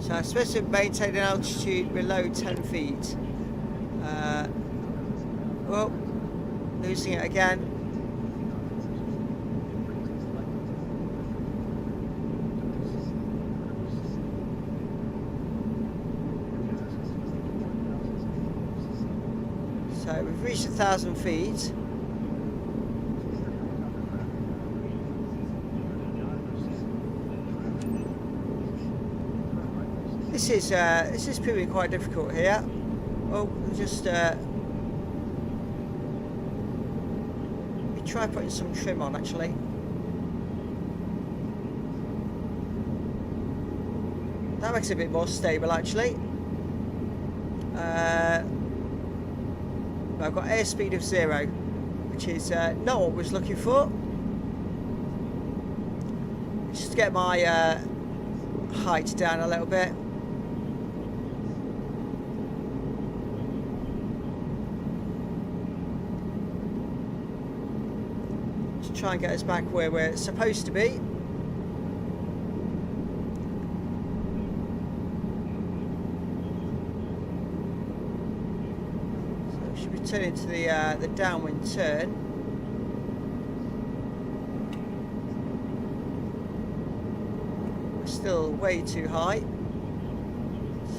So I'm supposed to maintain an altitude below 10 feet. Oh, losing it again. So we've reached 1,000 feet. This is proving quite difficult here. Oh, just we try putting some trim on actually. That makes it a bit more stable actually. I've got airspeed of 0, which is not what I was looking for. Just to get my height down a little bit. Try and get us back where we're supposed to be. So we should be turning to the downwind turn. We're still way too high.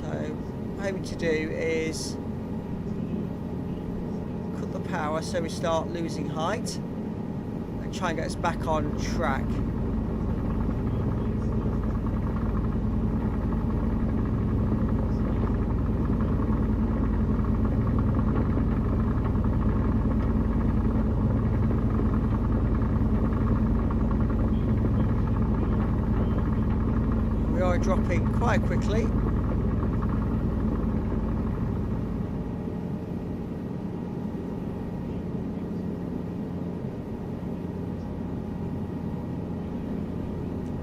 So what I'm hoping to do is cut the power so we start losing height. Try and get us back on track. We are dropping quite quickly.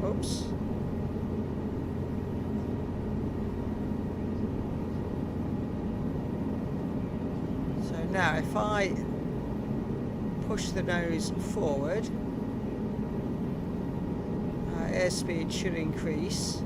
Oops. So now if I push the nose forward, our airspeed should increase.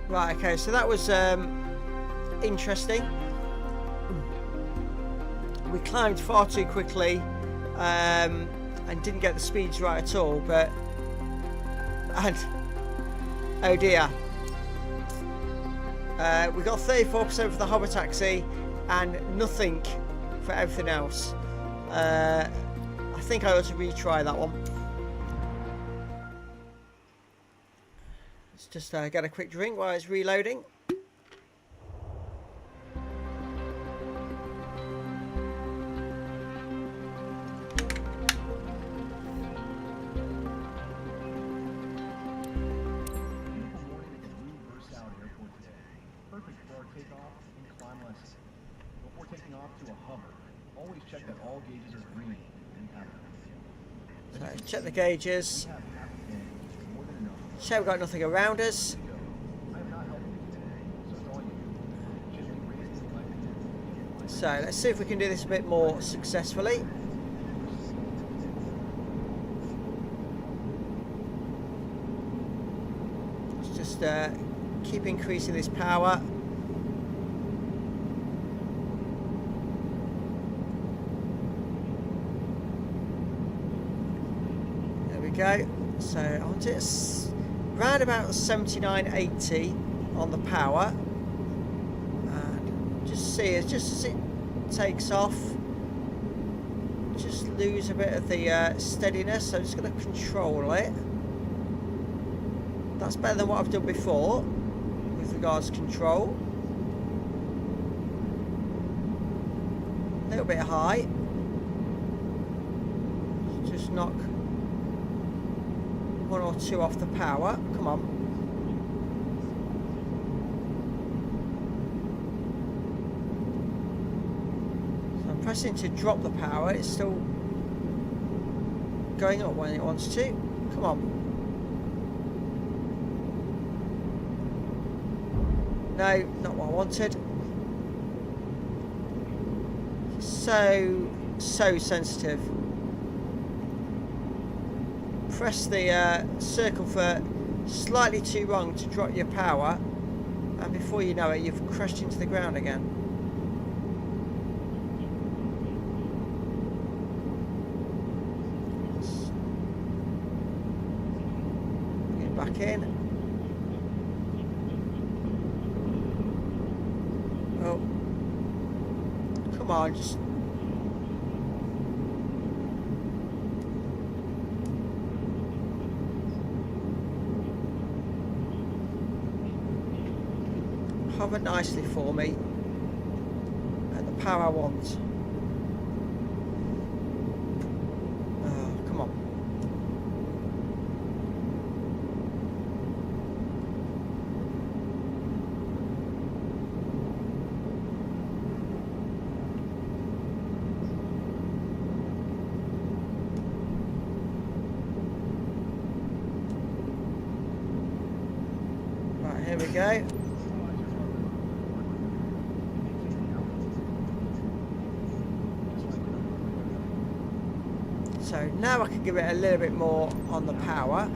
Right, okay, so that was interesting. We climbed far too quickly. and didn't get the speeds right at all, and oh dear, we got 34% for the hover taxi and nothing for everything else. I think I ought to retry that one. Let's just get a quick drink while it's reloading. So check the gauges. Check we've got nothing around us. So let's see if we can do this a bit more successfully. Let's just keep increasing this power. Go. So I want it round about 79-80 on the power, and just see it just as it takes off, just lose a bit of the steadiness. So I'm just going to control it. That's better than what I've done before with regards to control. A little bit high. Just knock one or two off the power. Come on. So I'm pressing to drop the power. It's still going up when it wants to. Come on. No, not what I wanted. So sensitive. Press the circle for slightly too long to drop your power, and before you know it, you've crashed into the ground again. Get back in. Oh, come on, just. Hover nicely for me at the power I want. Oh, come on. Right, here we go. So now I can give it a little bit more on the power.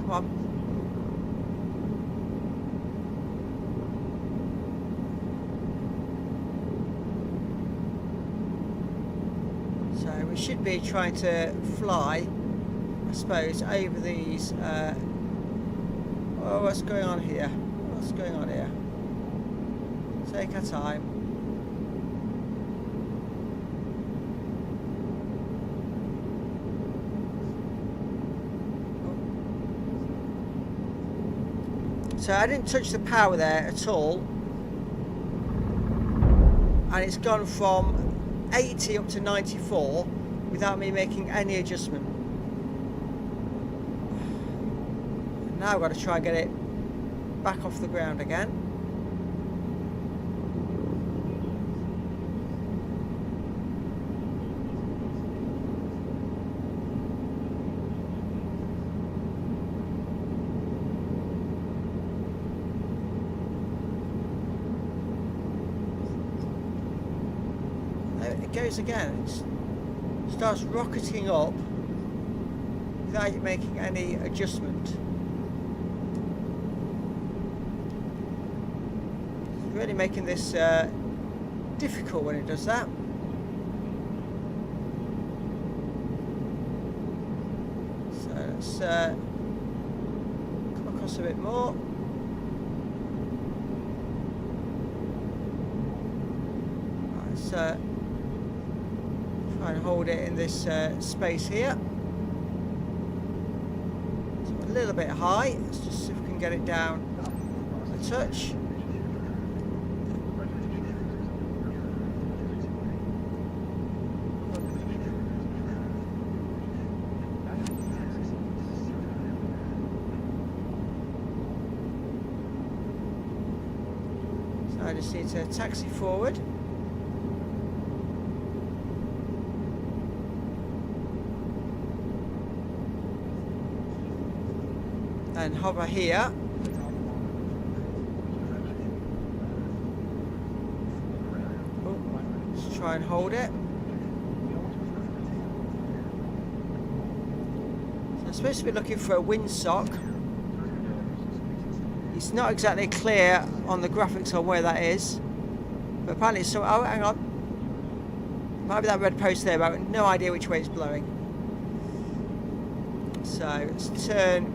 Come on. So we should be trying to fly, I suppose, over these. Oh, what's going on here? What's going on here? Take our time. So I didn't touch the power there at all, and it's gone from 80 up to 94 without me making any adjustment. Now I've got to try and get it back off the ground again. It goes again. It starts rocketing up without making any adjustment. really making this difficult when it does that. So let's come across a bit more. Right, let's try and hold it in this space here. So a little bit high. Let's just see if we can get it down a touch. I just need to taxi forward. And hover here. Oh, let's try and hold it. So I'm supposed to be looking for a windsock. It's not exactly clear on the graphics on where that is, but apparently it's so. Oh, hang on, might be that red post there, but I have no idea which way it's blowing. So let's turn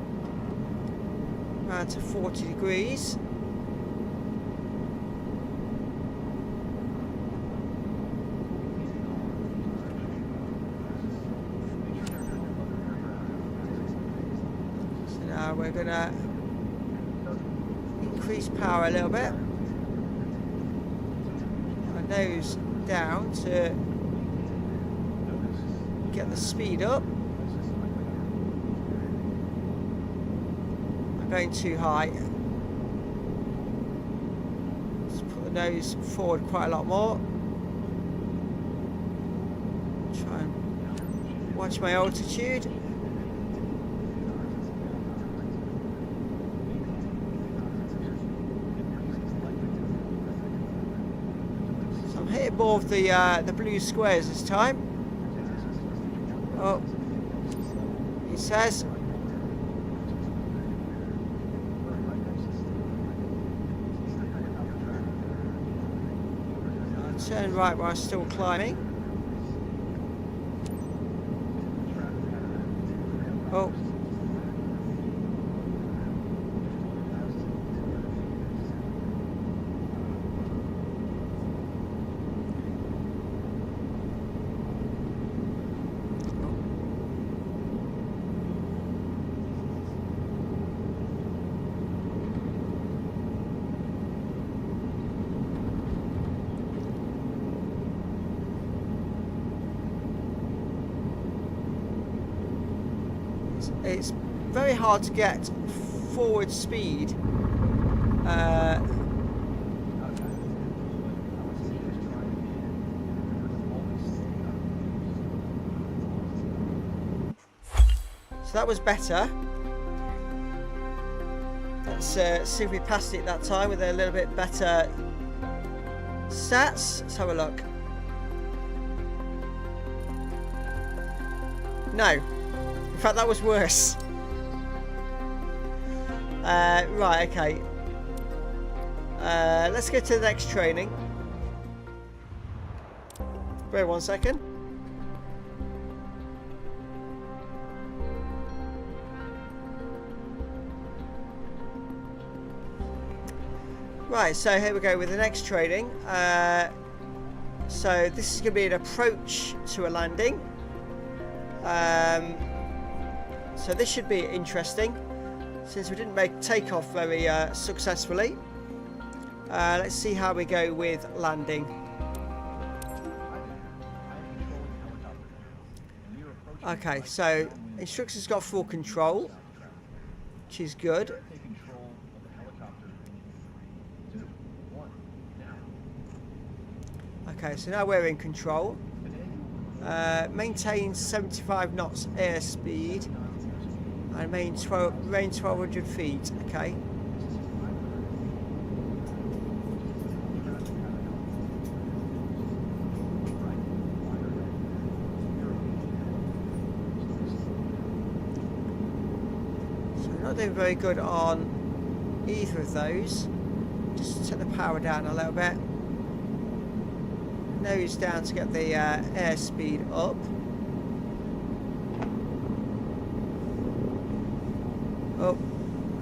around to 40 degrees. So now we're gonna increase power a little bit. Our nose down to get the speed up. I'm going too high. Let's put the nose forward quite a lot more. Try and watch my altitude. Hit more of the blue squares this time. Oh, it says. I'll turn right while I'm still climbing. Oh. It's very hard to get forward speed. So that was better. Let's see if we passed it that time with a little bit better stats. Let's have a look. No. In fact, that was worse. Right, okay. Let's go to the next training. Wait 1 second. Right, so here we go with the next training. So this is going to be an approach to a landing. So this should be interesting, since we didn't make takeoff very successfully. Let's see how we go with landing. Okay, so instructor's got full control, which is good. Okay, so now we're in control. Maintain 75 knots airspeed and range 1200 feet. Okay. So we're not doing very good on either of those. Just set the power down a little bit. Nose down to get the airspeed up. Oh,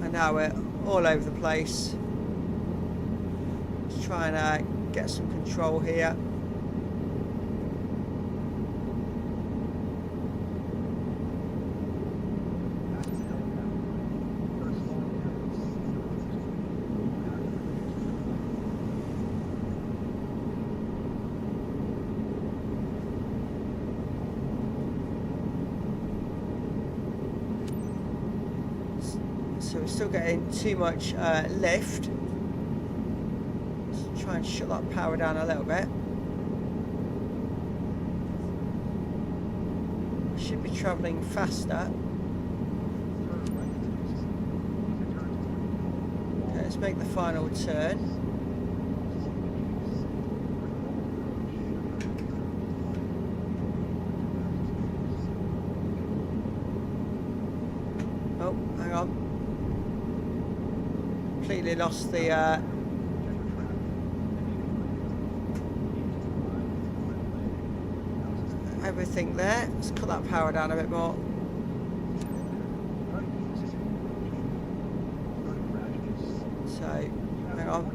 and now we're all over the place. Just trying to get some control here. So we're still getting too much lift. Let's try and shut that power down a little bit. Should be travelling faster. Okay, let's make the final turn. Oh, hang on. Completely lost the everything there. Let's cut that power down a bit more. So, hang on.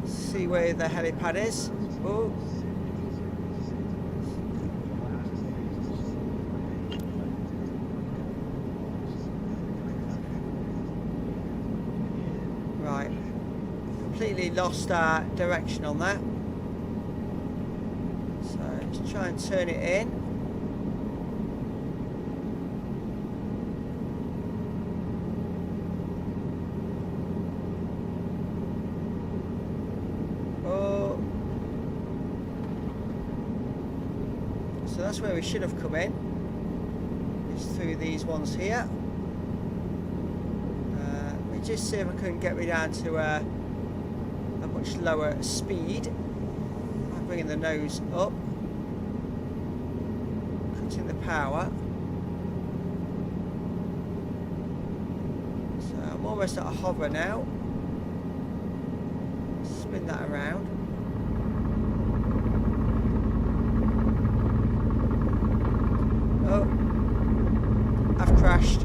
See where the helipad is. Oh. Right. Completely lost our direction on that. So let's try and turn it in. Oh. So that's where we should have come in. It's through these ones here. Let me just see if I can get me down to a much lower speed. I'm bringing the nose up. Cutting the power. So I'm almost at a hover now. Spin that around. Oh, I've crashed.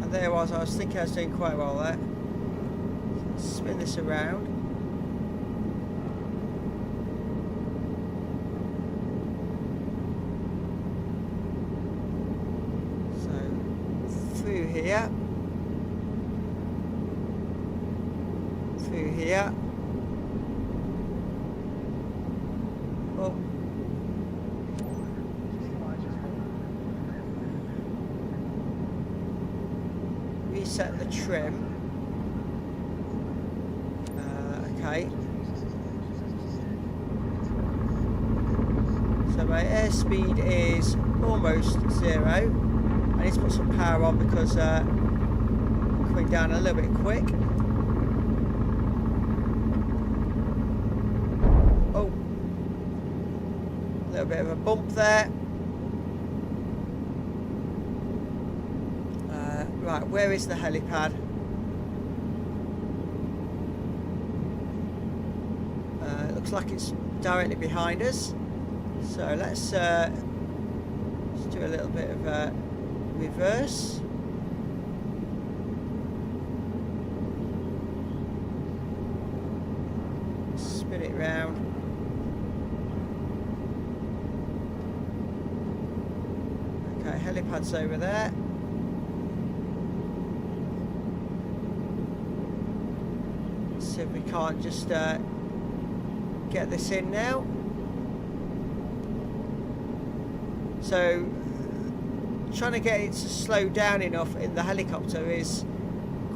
And there I was thinking I was doing quite well there. Spin this around. Through here, through here. Oh, reset the trim. Okay. So my airspeed is almost 0. I need to put some power on because I'm coming down a little bit quick. Oh, a little bit of a bump there. Right, where is the helipad? It looks like it's directly behind us. So let's do a little bit of reverse. Spin it round. Okay, helipad's over there. Let's see if we can't just get this in now. So trying to get it to slow down enough in the helicopter is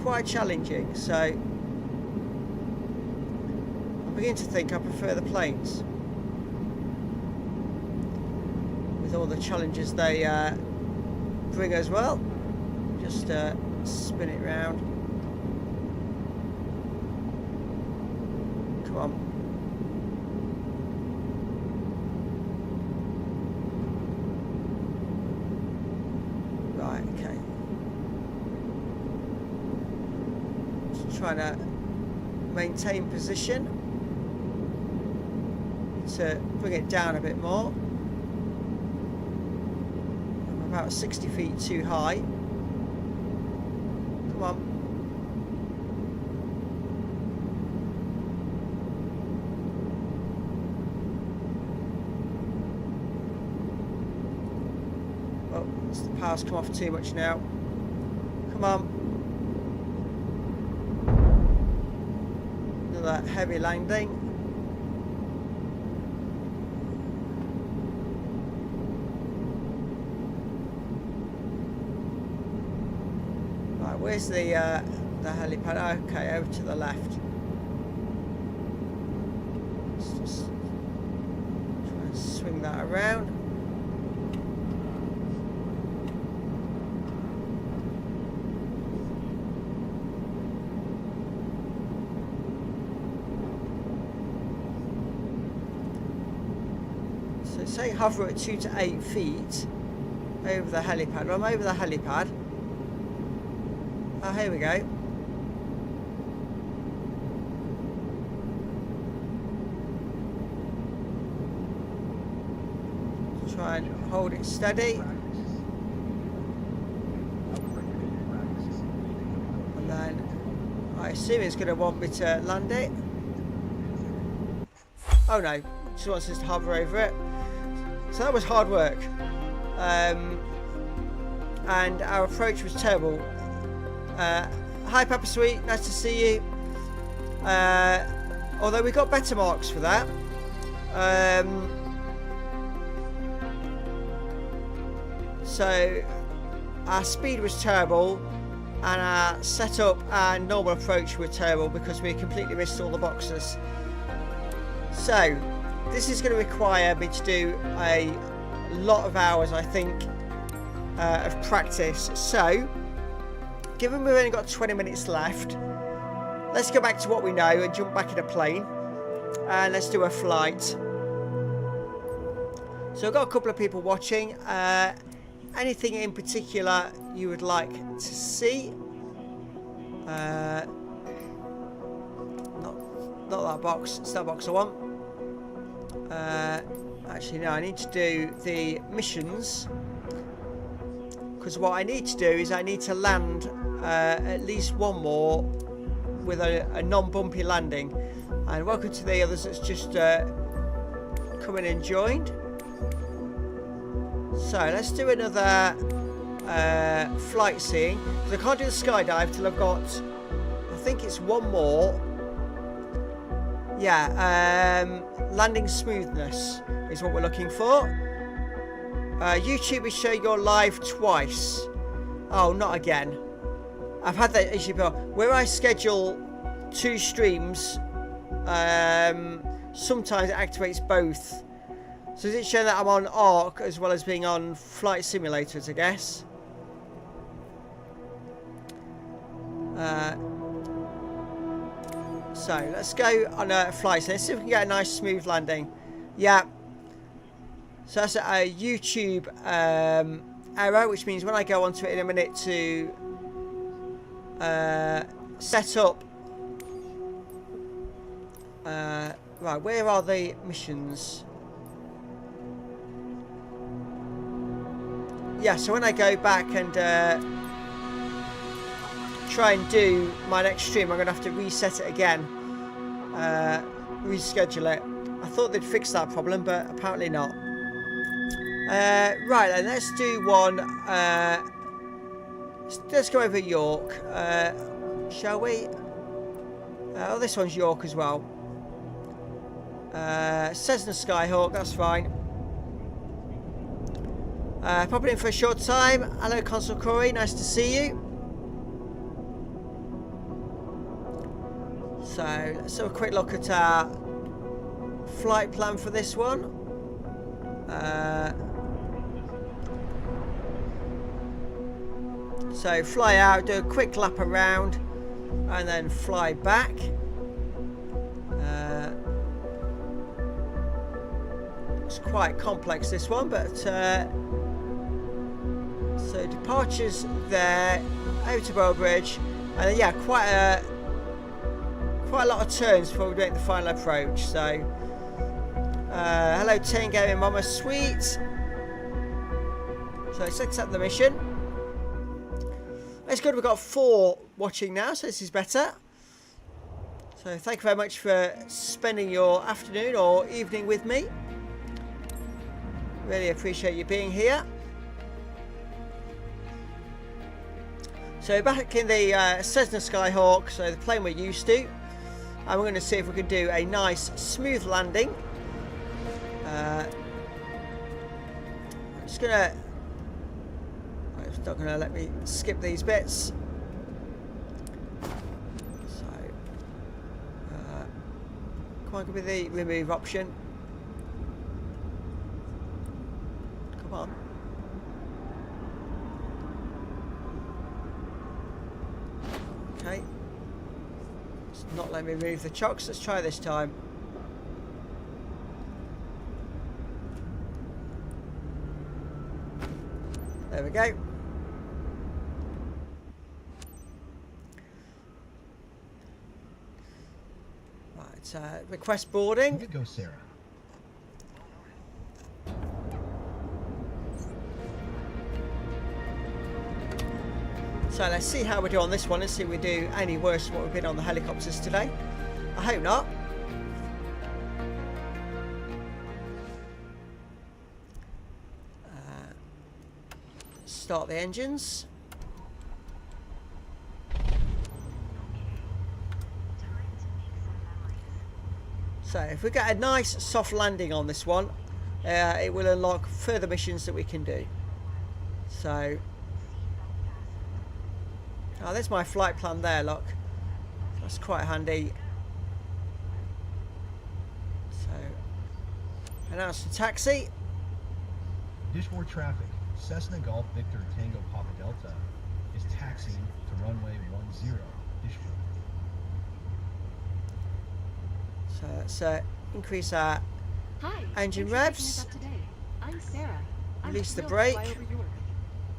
quite challenging, so I'm beginning to think I prefer the planes with all the challenges they bring as well. Just spin it round. Come on. trying to maintain position to bring it down a bit more. I'm about 60 feet too high. Come on. Oh, the power's come off too much now. Come on. Another heavy landing. Right, where's the helipad? Okay, over to the left. Let's just try and swing that around. Say hover at 2 to 8 feet over the helipad. Well, I'm over the helipad. Oh, here we go. Try and hold it steady. And then I assume it's going to want me to land it. Oh no, it just wants us to hover over it. So that was hard work, and our approach was terrible. Hi Papa Sweet, nice to see you. Although we got better marks for that. So our speed was terrible, and our setup and normal approach were terrible because we completely missed all the boxes. So this is going to require me to do a lot of hours, I think, of practice. So, given we've only got 20 minutes left, let's go back to what we know and jump back in a plane. And let's do a flight. So I've got a couple of people watching. Anything in particular you would like to see? Not that box. It's that box I want. Actually no, I need to do the missions, because what I need to do is I need to land at least one more with a non-bumpy landing. And welcome to the others that's just come in and joined. So let's do another flight seeing, because I can't do the skydive till I've got, I think it's one more. Yeah, landing smoothness is what we're looking for. YouTube is showing you're live twice. Oh, not again. I've had that issue before. Where I schedule 2 streams, sometimes it activates both. So does it show that I'm on Ark as well as being on Flight Simulators, I guess? So let's go on a flight. So let's see if we can get a nice smooth landing. Yeah. So that's a YouTube error, which means when I go onto it in a minute to set up. Right, where are the missions? Yeah, so when I go back and try and do my next stream, I'm going to have to reset it again, reschedule it. I thought they'd fix that problem, but apparently not. Right then, let's do one. Let's go over York, shall we? Oh, this one's York as well. Cessna Skyhawk, that's fine. Popping in for a short time. Hello, Consul Corey, nice to see you. So let's have a quick look at our flight plan for this one. So fly out, do a quick lap around, and then fly back. It's quite complex, this one, but so departures there, over to Bow Bridge, and then, yeah, quite quite a lot of turns before we make the final approach. So, hello, Teen Gaming Mama, sweet. So let's accept the mission. It's good. We've got 4 watching now, so this is better. So thank you very much for spending your afternoon or evening with me. Really appreciate you being here. So back in the Cessna Skyhawk, so the plane we're used to, and we're going to see if we can do a nice smooth landing. I'm just going to... It's not going to let me skip these bits. So, come on, give me the remove option. Come on. Okay. It's not letting me remove the chocks. Let's try this time. There we go. Request boarding. Here you go, Sarah. So let's see how we do on this one and see if we do any worse than what we've been on the helicopters today. I hope not. Start the engines. So if we get a nice soft landing on this one, it will unlock further missions that we can do. So, oh, there's my flight plan there, look. That's quite handy. So, announce the taxi. Dishboard traffic. Cessna Golf Victor Tango Papa Delta is taxiing to runway 10, Dishboard. So let's increase our engine revs. I'm Sarah. Release the brake.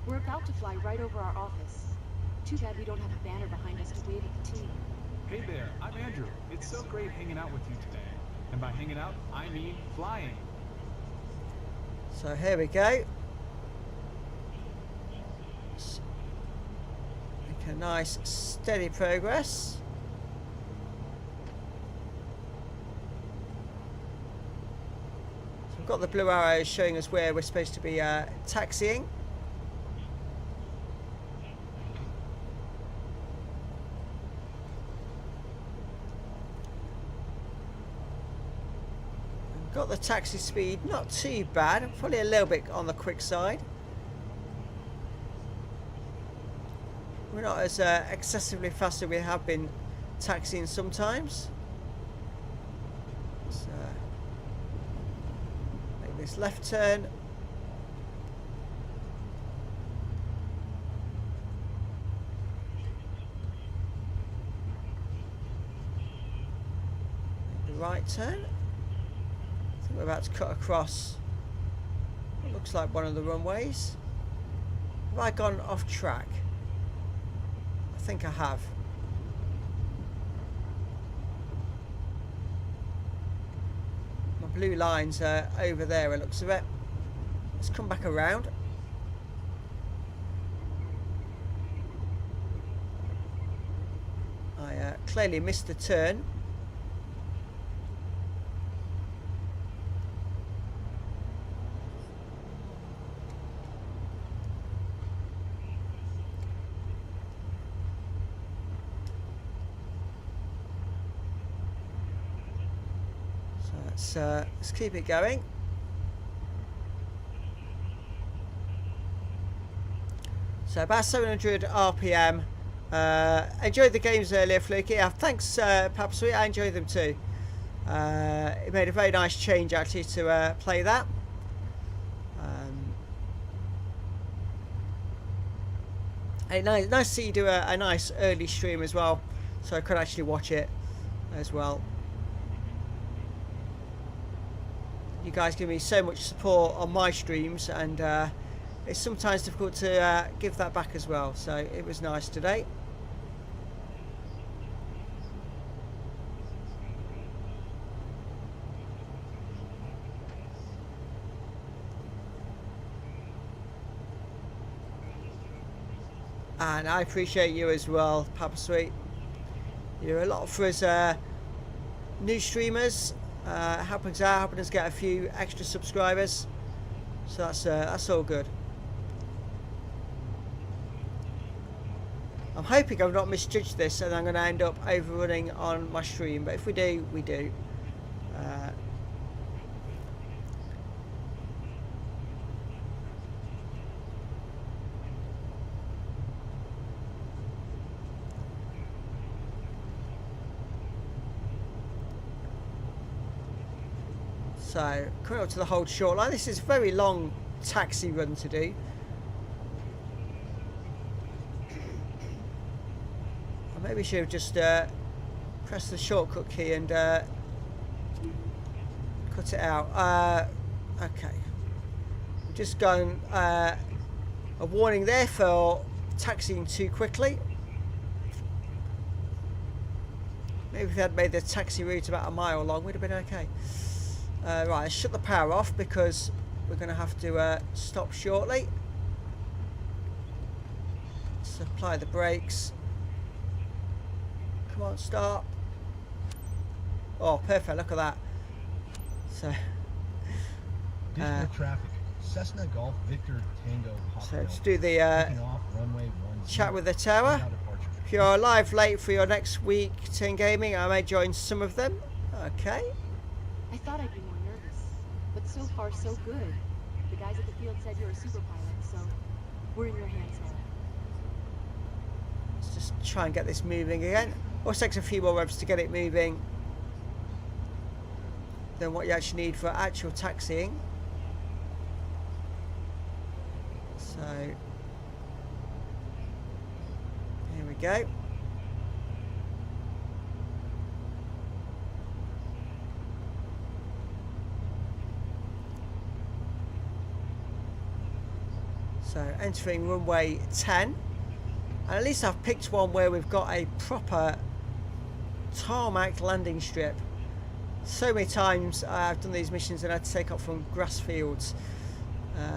We're about to fly right over our office. Too bad we don't have a banner behind us to wave at the team. Hey there, I'm Andrew. It's so great hanging out with you today. And by hanging out, I mean flying. So here we go. Make a nice steady progress. So we've got the blue arrows showing us where we're supposed to be taxiing. Got the taxi speed not too bad, probably a little bit on the quick side. We're not as excessively fast as we have been taxiing sometimes. Let's make this left turn. Make the right turn. We're about to cut across what looks like one of the runways. Have I gone off track? I think I have. My blue lines are over there, it looks of it. Let's come back around. I clearly missed the turn. Let's keep it going. So about 700 RPM. Enjoyed the games earlier, Fluky. Yeah, thanks, Papsweet. I enjoyed them too. It made a very nice change actually to play that. Nice to see you do a nice early stream as well, so I could actually watch it as well. You guys give me so much support on my streams, and it's sometimes difficult to give that back as well, so it was nice today. And I appreciate you as well, Papa Sweet. You're a lot for us new streamers, helping us out, helping us get a few extra subscribers. So that's all good. I'm hoping I've not misjudged this and I'm going to end up overrunning on my stream, but if we do, we do. So, coming up to the Hold Short Line. This is a very long taxi run to do. I maybe should have just pressed the shortcut key and cut it out. Okay. Just going a warning there for taxiing too quickly. Maybe if they had made the taxi route about a mile long, we'd have been okay. Right, let's shut the power off because we're going to have to stop shortly. Let's apply the brakes. Come on, start. Oh, perfect, look at that. So, Additional traffic. Cessna Golf Victor Tango Papa so let's Delta. do the Taking off runway 10. chat with the tower. Now departure. If you're live late for your next week Tin Gaming, I may join some of them. Okay. I thought I'd be more nervous, but so far so good. The guys at the field said you're a super pilot, so we're in your hands now. Let's just try and get this moving again. Always takes a few more revs to get it moving than what you actually need for actual taxiing. So here we go. So entering runway 10, and at least I've picked one where we've got a proper tarmac landing strip. So many times I've done these missions and I had to take off from grass fields.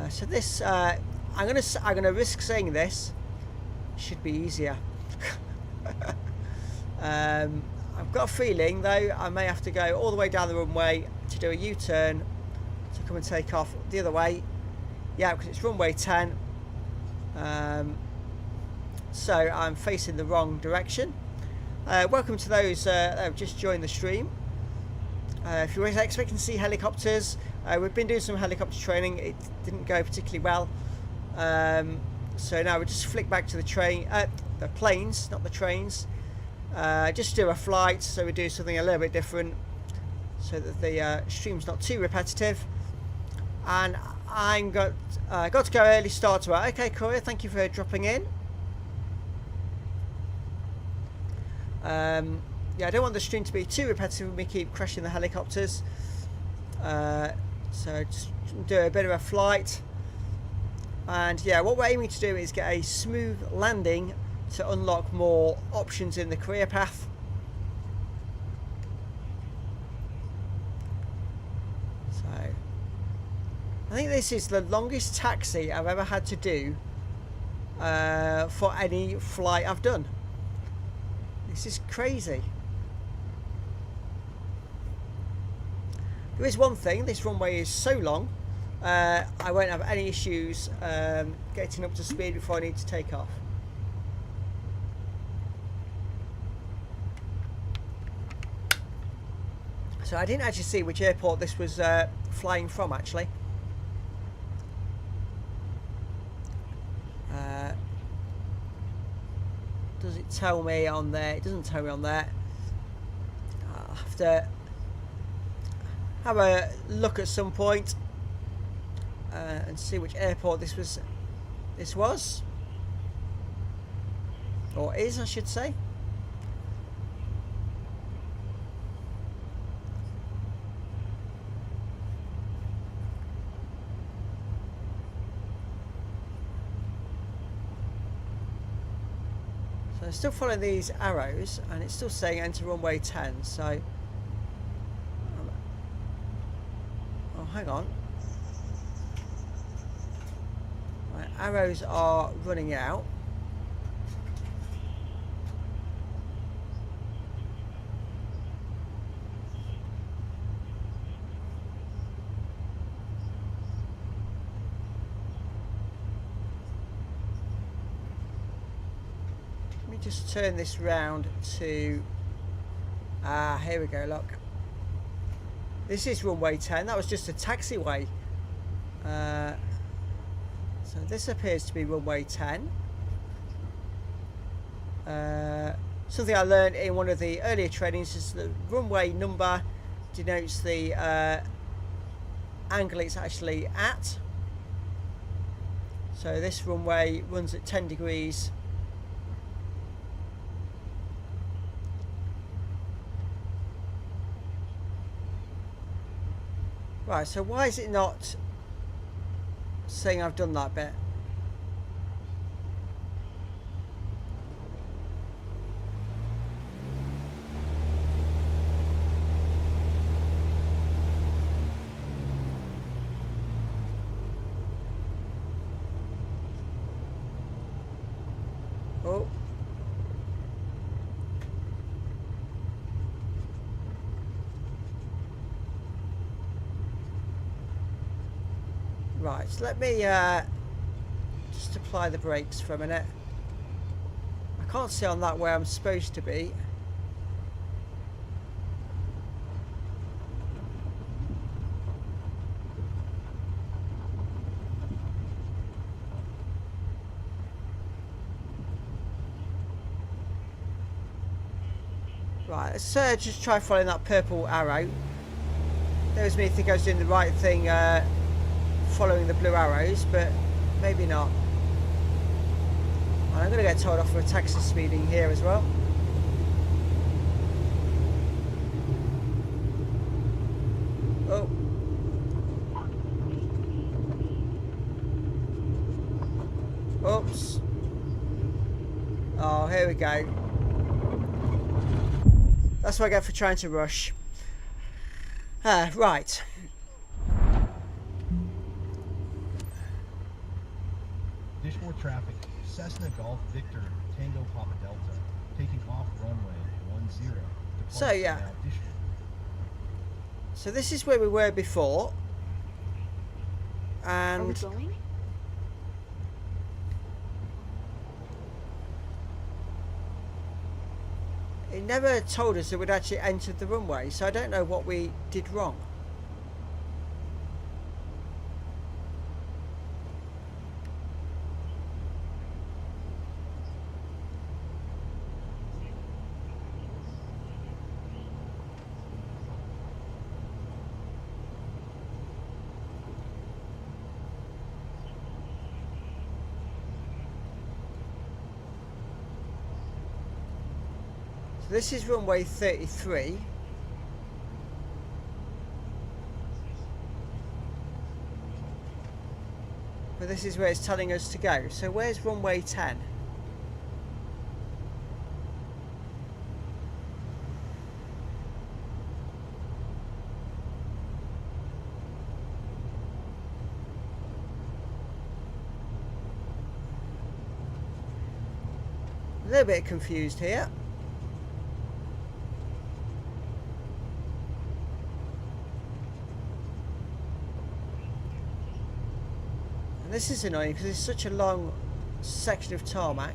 So this, I'm gonna risk saying this should be easier. I've got a feeling though I may have to go all the way down the runway to do a U-turn to come and take off the other way. Yeah, because it's runway 10. So I'm facing the wrong direction. Welcome to those that have just joined the stream. If you were expecting to see helicopters, we've been doing some helicopter training. It didn't go particularly well. So now we just flick back to the planes, not the trains. Just do a flight, so we do something a little bit different so that the stream's not too repetitive. And I'm got to go early start to it. Okay, Corey, thank you for dropping in. Yeah, I don't want the stream to be too repetitive when we keep crashing the helicopters. So just do a bit of a flight. And yeah, what we're aiming to do is get a smooth landing to unlock more options in the career path. So I think this is the longest taxi I've ever had to do for any flight I've done. This is crazy. There is one thing, this runway is so long, I won't have any issues getting up to speed before I need to take off. So I didn't actually see which airport this was flying from actually. Does it tell me on there? It doesn't tell me on there. I'll have to have a look at some point and see which airport this was, or is, I should say. So I'm still following these arrows and it's still saying enter runway 10, so oh, hang on. My arrows are running out. me just turn this round to... here we go, look. This is runway 10. That was just a taxiway. So this appears to be runway 10. Something I learned in one of the earlier trainings is the runway number denotes the angle it's actually at. So this runway runs at 10 degrees. Right, so why is it not saying I've done that bit? Oh. Right, so let me just apply the brakes for a minute. I can't see on that where I'm supposed to be. Right, let's just try following that purple arrow. There's me think I was doing the right thing following the blue arrows, but maybe not. And I'm going to get told off for a taxi speeding here as well. Oh. Oops. Oh, here we go. That's what I get for trying to rush. Right. Dishboard traffic, Cessna Golf Victor Tango Papa Delta, taking off runway 10. So, yeah. So this is where we were before. Are we And going? it never told us that we'd actually entered the runway, so I don't know what we did wrong. So this is runway 33. But this is where it's telling us to go. So where's runway 10? A little bit confused here. And this is annoying because it's such a long section of tarmac.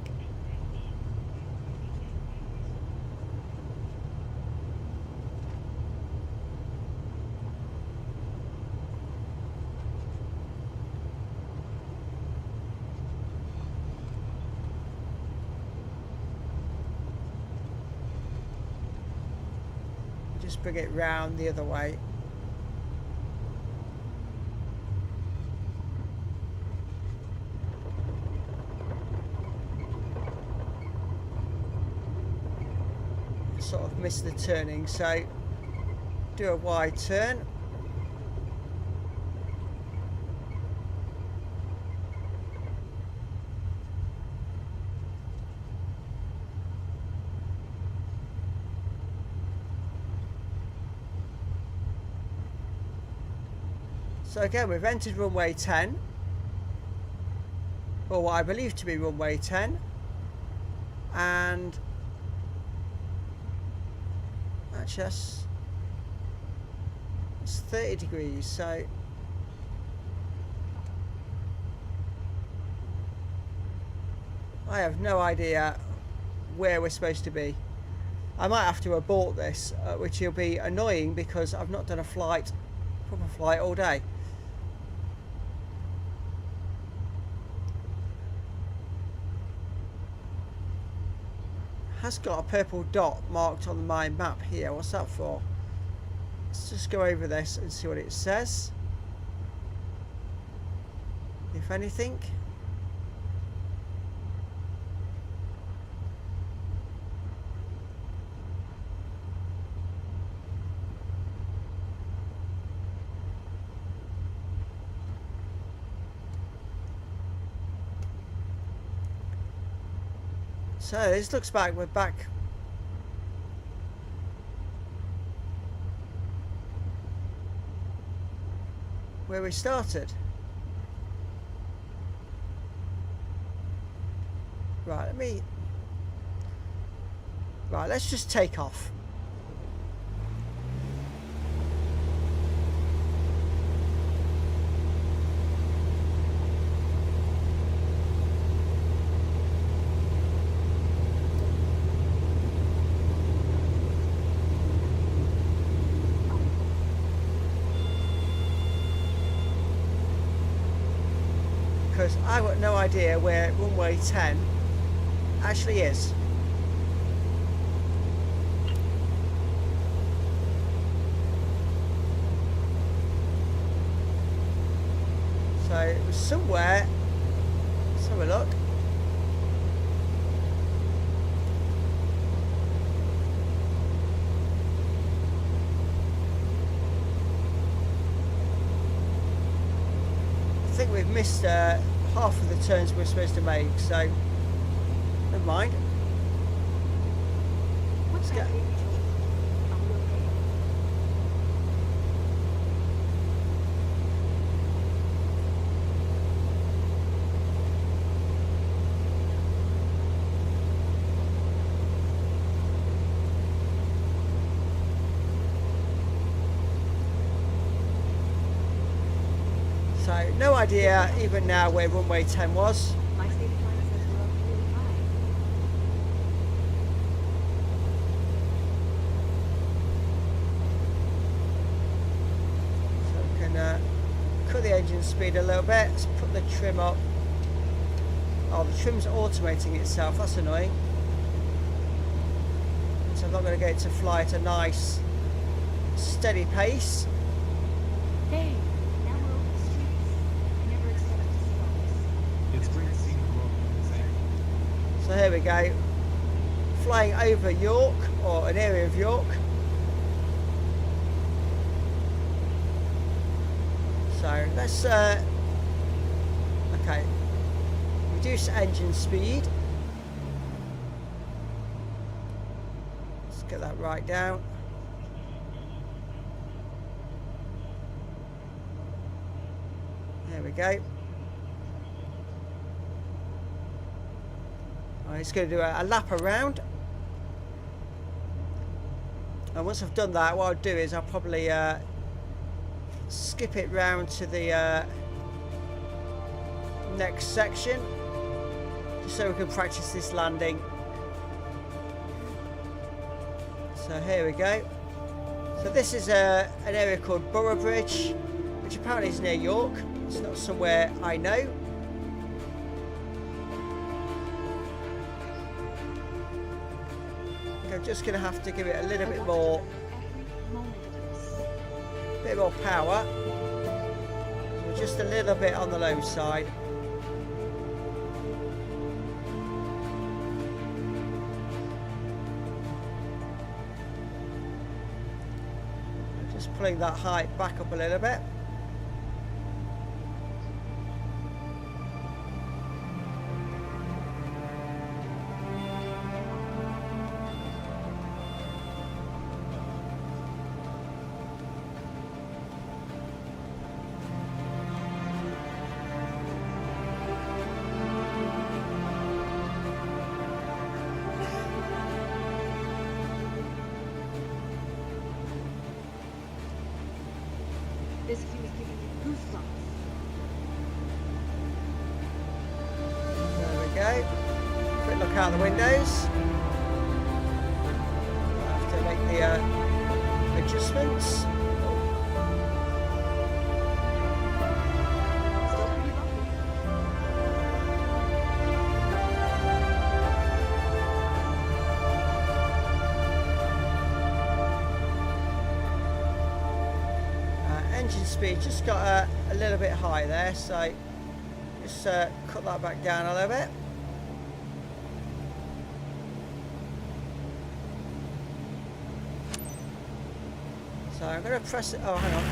Just bring it round the other way. Sort of missed the turning, so do a wide turn. So again, we've entered runway 10, or what I believe to be runway 10, and actually it's 30 degrees, so I have no idea where we're supposed to be. I might have to abort this, which will be annoying because I've not done a proper flight all day. Has got a purple dot marked on my map here. What's that for? Let's just go over this and see what it says. If anything. So this looks back, we're back. Where we started. Right, let's just take off. Because I've got no idea where runway 10 actually is. So it was somewhere. Let's have a look. I think we've missed half of the turns we're supposed to make, so never mind. What's that, baby Joel? Are we okay? So no idea even now where runway 10 was. My state of mind says we're up really high. So we can cut the engine speed a little bit. Let's put the trim up. Oh, the trim's automating itself. That's annoying. So I'm not going to get it to fly at a nice steady pace. Hey, now we're over the streets. I never expected to see all this. It's great seeing the world insane. So here we go. Flying over York, or an area of York. So let's okay, reduce engine speed. Let's get that right down. There we go. I'm just going to do a lap around, and once I've done that, what I'll do is I'll probably skip it round to the next section, just so we can practice this landing. So here we go. So this is an area called Boroughbridge, which apparently is near York. It's not somewhere I know. I'm just going to have to give it a little bit more, power. So we're just a little bit on the low side. Just pulling that height back up a little bit. This view is giving me goosebumps. There we go. Quick look out the windows. make the adjustments. Still pretty lucky. Engine speed just got a little bit high there, so just cut that back down a little bit. So I'm going to press it. Oh, hang on.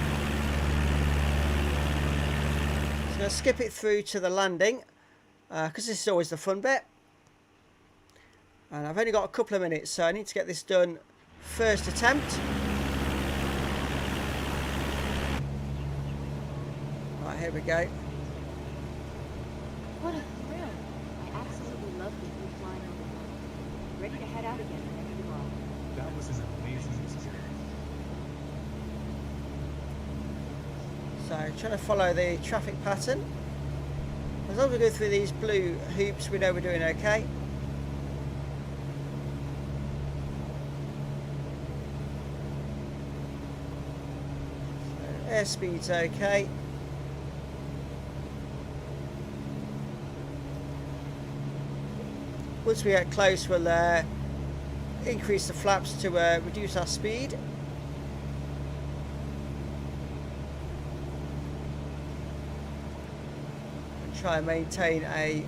So I'm going to skip it through to the landing because this is always the fun bit. And I've only got a couple of minutes, so I need to get this done first attempt. Right, here we go. What a thrill. I absolutely love the blue flying overhead. Ready to head out again whenever you are. That was an amazing experience. So trying to follow the traffic pattern. As long as we go through these blue hoops, we know we're doing okay. So airspeed's okay. Once we get close, we'll increase the flaps to reduce our speed. And try and maintain a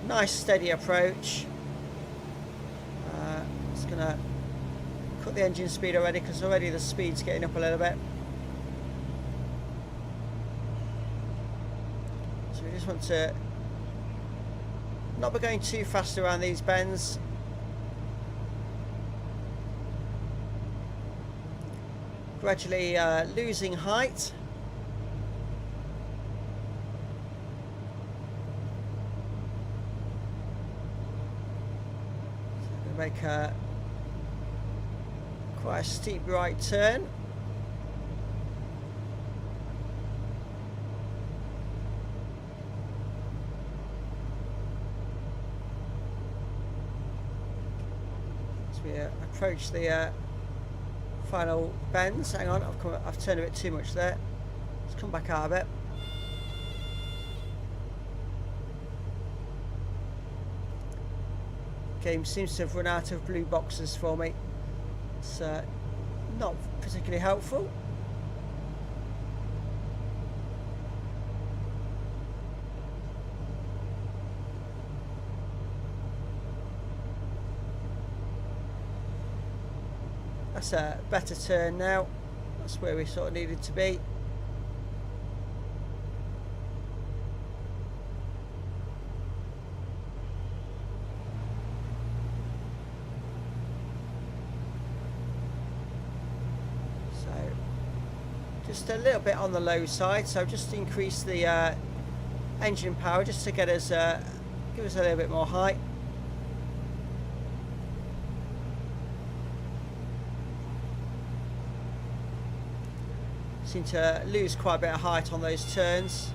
nice steady approach. Just gonna cut the engine speed already because already the speed's getting up a little bit. So we just want to not be going too fast around these bends. Gradually losing height. So make quite a steep right turn. We approach the final bends. Hang on, I've turned a bit too much there. Let's come back out a bit. Game seems to have run out of blue boxes for me. It's not particularly helpful. That's a better turn now. That's where we sort of needed to be. So just a little bit on the low side, so just increase the engine power just to get us give us a little bit more height. Seem to lose quite a bit of height on those turns.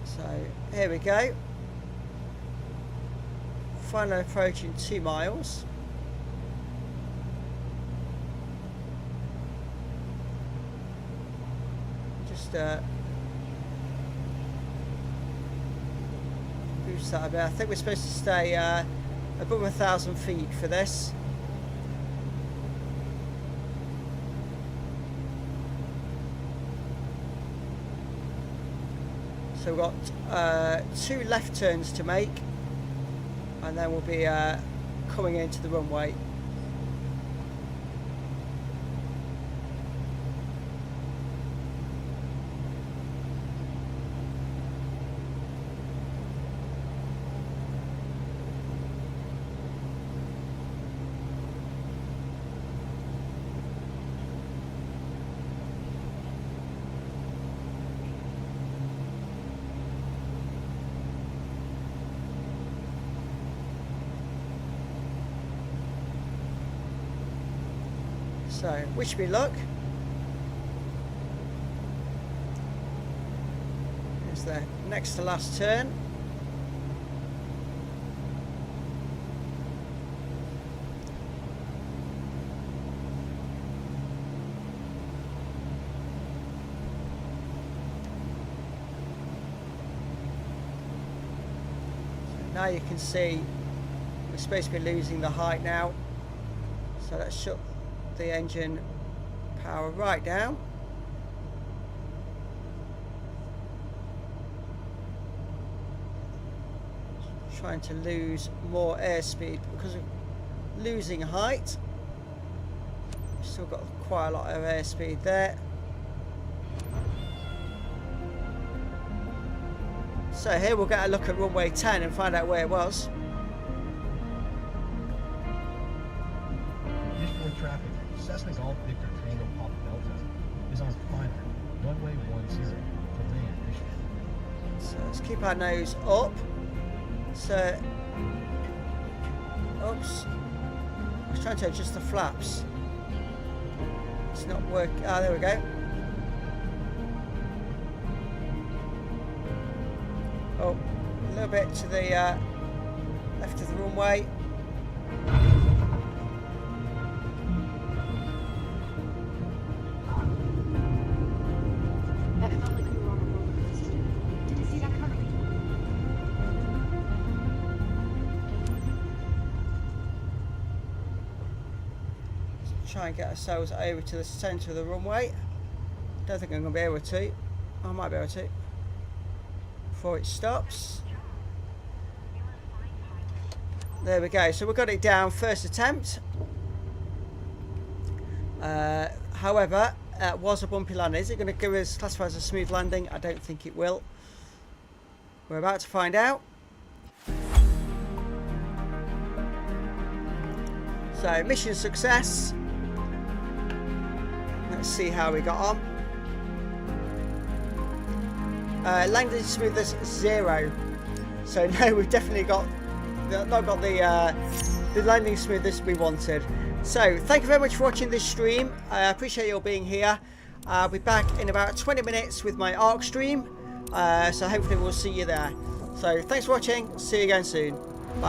So here we go. Finally approaching 2 miles. Just boost that a bit. I think we're supposed to stay above 1,000 feet for this. So we've got 2 left turns to make, and then we'll be coming into the runway. So, wish me luck. Here's the next to last turn. now you can see we're supposed to be losing the height now. So let's shut the engine power right down. Trying to lose more airspeed because of losing height. We've still got quite a lot of airspeed there. So here we'll get a look at runway 10 and find out where it was. Eastbound traffic, Cessna Golf Victor Tango Papa Delta is on final, runway 10, to land Michigan. So let's keep our nose up. So, oops, I was trying to adjust the flaps. It's not working. Ah, there we go. Oh, a little bit to the left of the runway. That felt like we were on a roller coaster. Didn't see that coming. Try and get ourselves over to the centre of the runway. Don't think I'm going to be able to. I might be able to. Before it stops. There we go. So we got it down first attempt. However, it was a bumpy landing. Is it going to give us classify as a smooth landing? I don't think it will. We're about to find out. So mission success. Let's see how we got on. Landing smoothness 0. So no, we've definitely not got the landing smoothness we wanted. So thank you very much for watching this stream. I appreciate you all being here. I'll be back in about 20 minutes with my ARC stream. So hopefully we'll see you there. So thanks for watching. See you again soon. Bye.